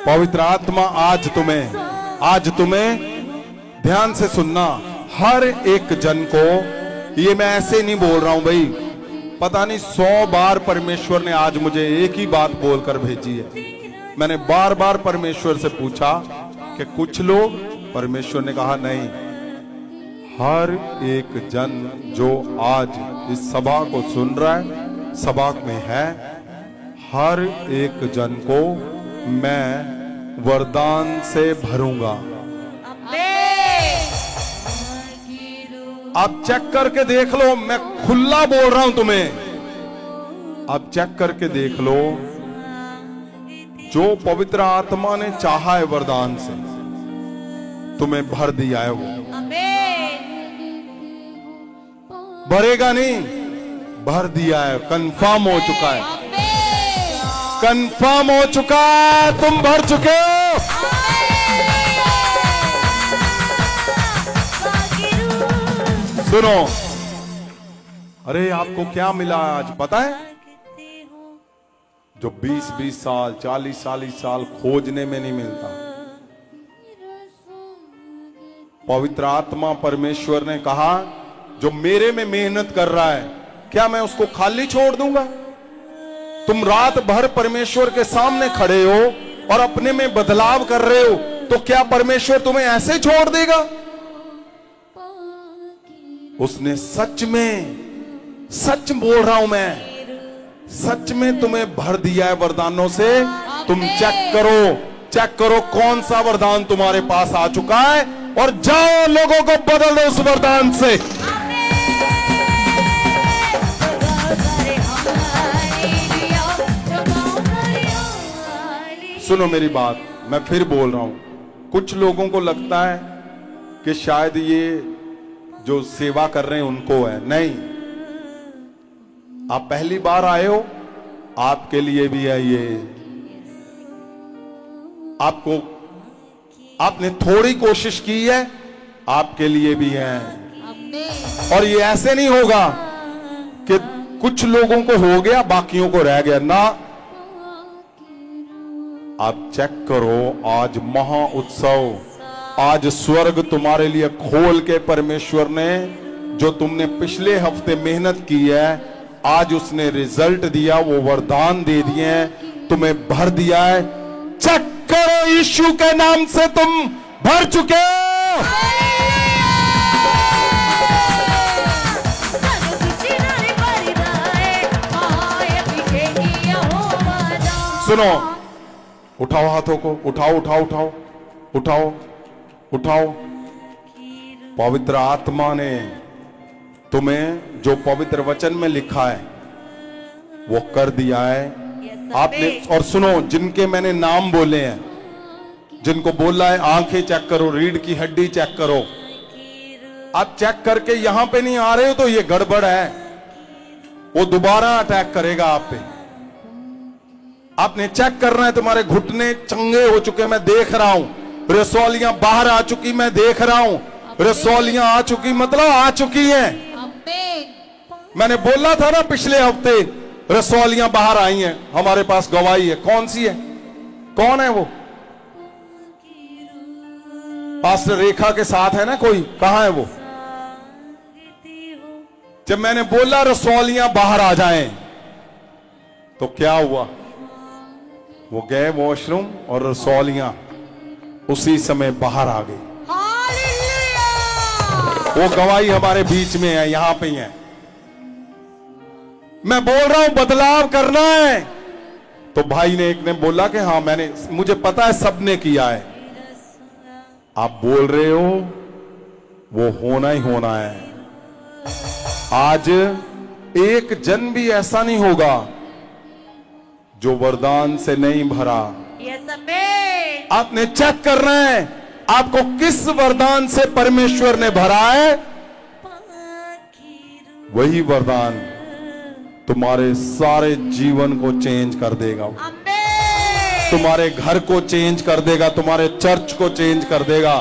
पवित्र आत्मा आज तुम्हें ध्यान से सुनना। हर एक जन को, ये मैं ऐसे नहीं बोल रहा हूं भाई, पता नहीं 100 बार परमेश्वर ने आज मुझे एक ही बात बोलकर भेजी है। मैंने बार बार परमेश्वर से पूछा कि कुछ लोग, परमेश्वर ने कहा नहीं, हर एक जन जो आज इस सभा को सुन रहा है, सभा में है, हर एक जन को मैं वरदान से भरूंगा। आप चेक करके देख लो, मैं खुला बोल रहा हूं तुम्हें। आप चेक करके देख लो, जो पवित्र आत्मा ने चाहा है वरदान से तुम्हें भर दिया है वो। भरेगा नहीं, भर दिया है, कंफर्म हो चुका है, कंफर्म हो चुका है, तुम भर चुके हो। सुनो, अरे आपको क्या मिला आज पता है? जो 20-20 साल 40-40 साल खोजने में नहीं मिलता। पवित्र आत्मा परमेश्वर ने कहा जो मेरे में मेहनत कर रहा है, क्या मैं उसको खाली छोड़ दूंगा? तुम रात भर परमेश्वर के सामने खड़े हो और अपने में बदलाव कर रहे हो, तो क्या परमेश्वर तुम्हें ऐसे छोड़ देगा? उसने सच में, सच बोल रहा हूं मैं, सच में तुम्हें भर दिया है वरदानों से। तुम चेक करो कौन सा वरदान तुम्हारे पास आ चुका है, और जाओ लोगों को बदल दो उस वरदान से। सुनो मेरी बात, मैं फिर बोल रहा हूं। कुछ लोगों को लगता है कि शायद ये जो सेवा कर रहे हैं उनको है, नहीं। आप पहली बार आए हो, आपके लिए भी है ये। आपने थोड़ी कोशिश की है, आपके लिए भी है। और ये ऐसे नहीं होगा कि कुछ लोगों को हो गया बाकियों को रह गया ना। आप चेक करो, आज महा उत्सव, आज स्वर्ग तुम्हारे लिए खोल के परमेश्वर ने, जो तुमने पिछले हफ्ते मेहनत की है, आज उसने रिजल्ट दिया, वो वरदान दे दिए हैं, तुम्हें भर दिया है। चेक करो, यीशु के नाम से तुम भर चुके हो। सुनो, उठाओ हाथों को, उठाओ उठाओ उठाओ उठाओ उठाओ। पवित्र आत्मा ने तुम्हें जो पवित्र वचन में लिखा है वो कर दिया है आपने। और सुनो, जिनके मैंने नाम बोले हैं, जिनको बोला है आंखें चेक करो, रीढ़ की हड्डी चेक करो, आप चेक करके यहां पे नहीं आ रहे हो तो ये गड़बड़ है। वो दोबारा अटैक करेगा आप पे। आपने चेक करना है। तुम्हारे घुटने चंगे हो चुके, मैं देख रहा हूं। रसौलियां बाहर आ चुकी, मैं देख रहा हूं। रसौलियां आ चुकी मतलब आ चुकी हैं। मैंने बोला था ना पिछले हफ्ते, रसौलियां बाहर आई हैं। हमारे पास गवाही है। कौन सी है? कौन है वो? पास्टर रेखा के साथ है ना कोई? कहां है वो? जब मैंने बोला रसौलियां बाहर आ जाएं, तो क्या हुआ? वो गए वॉशरूम और रसौलियां उसी समय बाहर आ गई। वो गवाही हमारे बीच में है, यहां पे है। मैं बोल रहा हूं बदलाव करना है। तो भाई ने एक ने बोला कि हाँ मुझे पता है सबने किया है। आप बोल रहे हो, वो होना ही होना है। आज एक जन भी ऐसा नहीं होगा जो वरदान से नहीं भरा। आपने चेक करना है आपको किस वरदान से परमेश्वर ने भरा है। वही वरदान तुम्हारे सारे जीवन को चेंज कर देगा। तुम्हारे घर को चेंज कर देगा, तुम्हारे चर्च को चेंज कर देगा,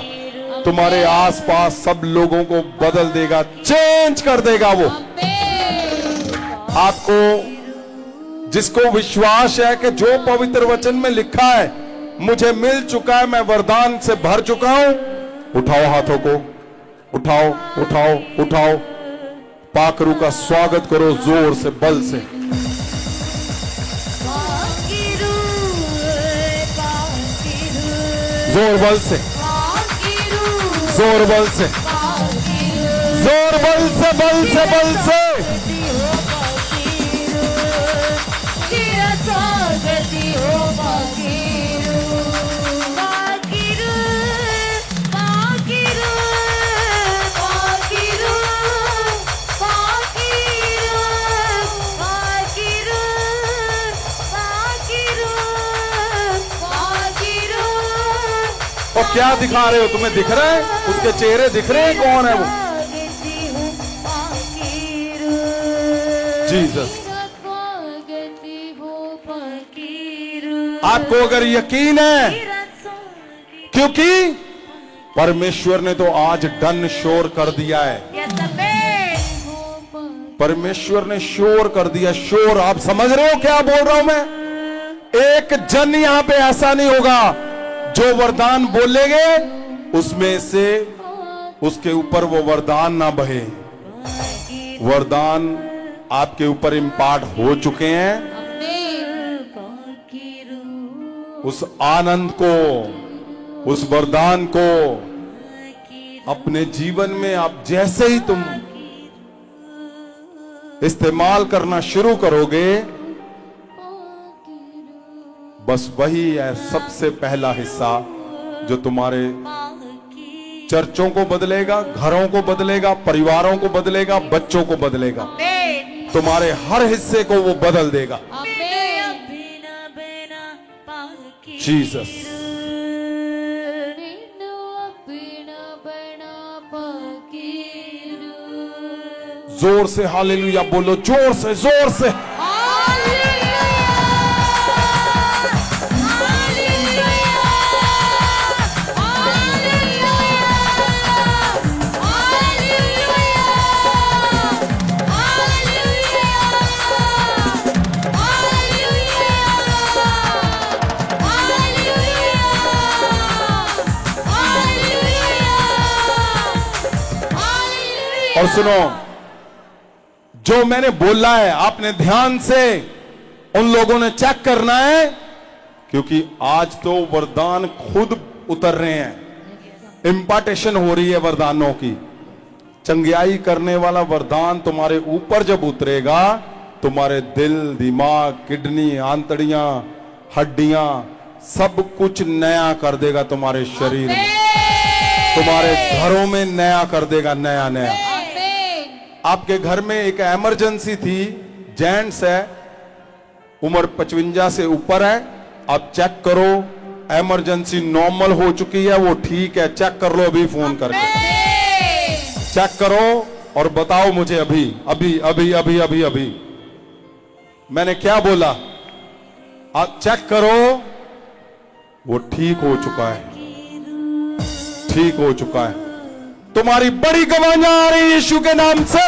तुम्हारे आसपास सब लोगों को बदल देगा, चेंज कर देगा। वो आपको, जिसको विश्वास है कि जो पवित्र वचन में लिखा है मुझे मिल चुका है, मैं वरदान से भर चुका हूं, उठाओ हाथों को, उठाओ उठाओ उठाओ। पाखरू का स्वागत करो जोर से, बल से। जोर बल से, जोर बल से, जोर बल से, बल से, बल से। और क्या दिखा रहे हो? तुम्हें दिख रहा है? उसके चेहरे दिख रहे हैं? कौन है वो? जीसस। आपको अगर यकीन है, क्योंकि परमेश्वर ने तो आज डन शोर कर दिया है। परमेश्वर ने शोर कर दिया, शोर। आप समझ रहे हो क्या बोल रहा हूं मैं? एक जन यहां पे ऐसा नहीं होगा जो वरदान बोलेंगे उसमें से उसके ऊपर वो वरदान ना बहे। वरदान आपके ऊपर इम्पार्ट हो चुके हैं। उस आनंद को, उस वरदान को अपने जीवन में आप जैसे ही तुम इस्तेमाल करना शुरू करोगे, बस वही है सबसे पहला हिस्सा जो तुम्हारे चर्चों को बदलेगा, घरों को बदलेगा, परिवारों को बदलेगा, बच्चों को बदलेगा। तुम्हारे हर हिस्से को वो बदल देगा। जीसस। जोर से हालेलुया बोलो, जोर से, जोर से। और सुनो, जो मैंने बोला है आपने ध्यान से उन लोगों ने चेक करना है, क्योंकि आज तो वरदान खुद उतर रहे हैं। इंपार्टेशन हो रही है वरदानों की। चंगियाई करने वाला वरदान तुम्हारे ऊपर जब उतरेगा, तुम्हारे दिल, दिमाग, किडनी, आंतड़ियां, हड्डियां, सब कुछ नया कर देगा। तुम्हारे शरीर में, तुम्हारे घरों में नया कर देगा, नया नया। आपके घर में एक इमरजेंसी थी, जेंट्स है, उम्र 55 से ऊपर है, आप चेक करो, इमरजेंसी नॉर्मल हो चुकी है, वो ठीक है, चेक कर लो अभी फोन करके। चेक करो और बताओ मुझे अभी अभी अभी अभी अभी अभी मैंने क्या बोला। आप चेक करो, वो ठीक हो चुका है, ठीक हो चुका है। तुम्हारी बड़ी गवाहियां आ रही यीशु के नाम से।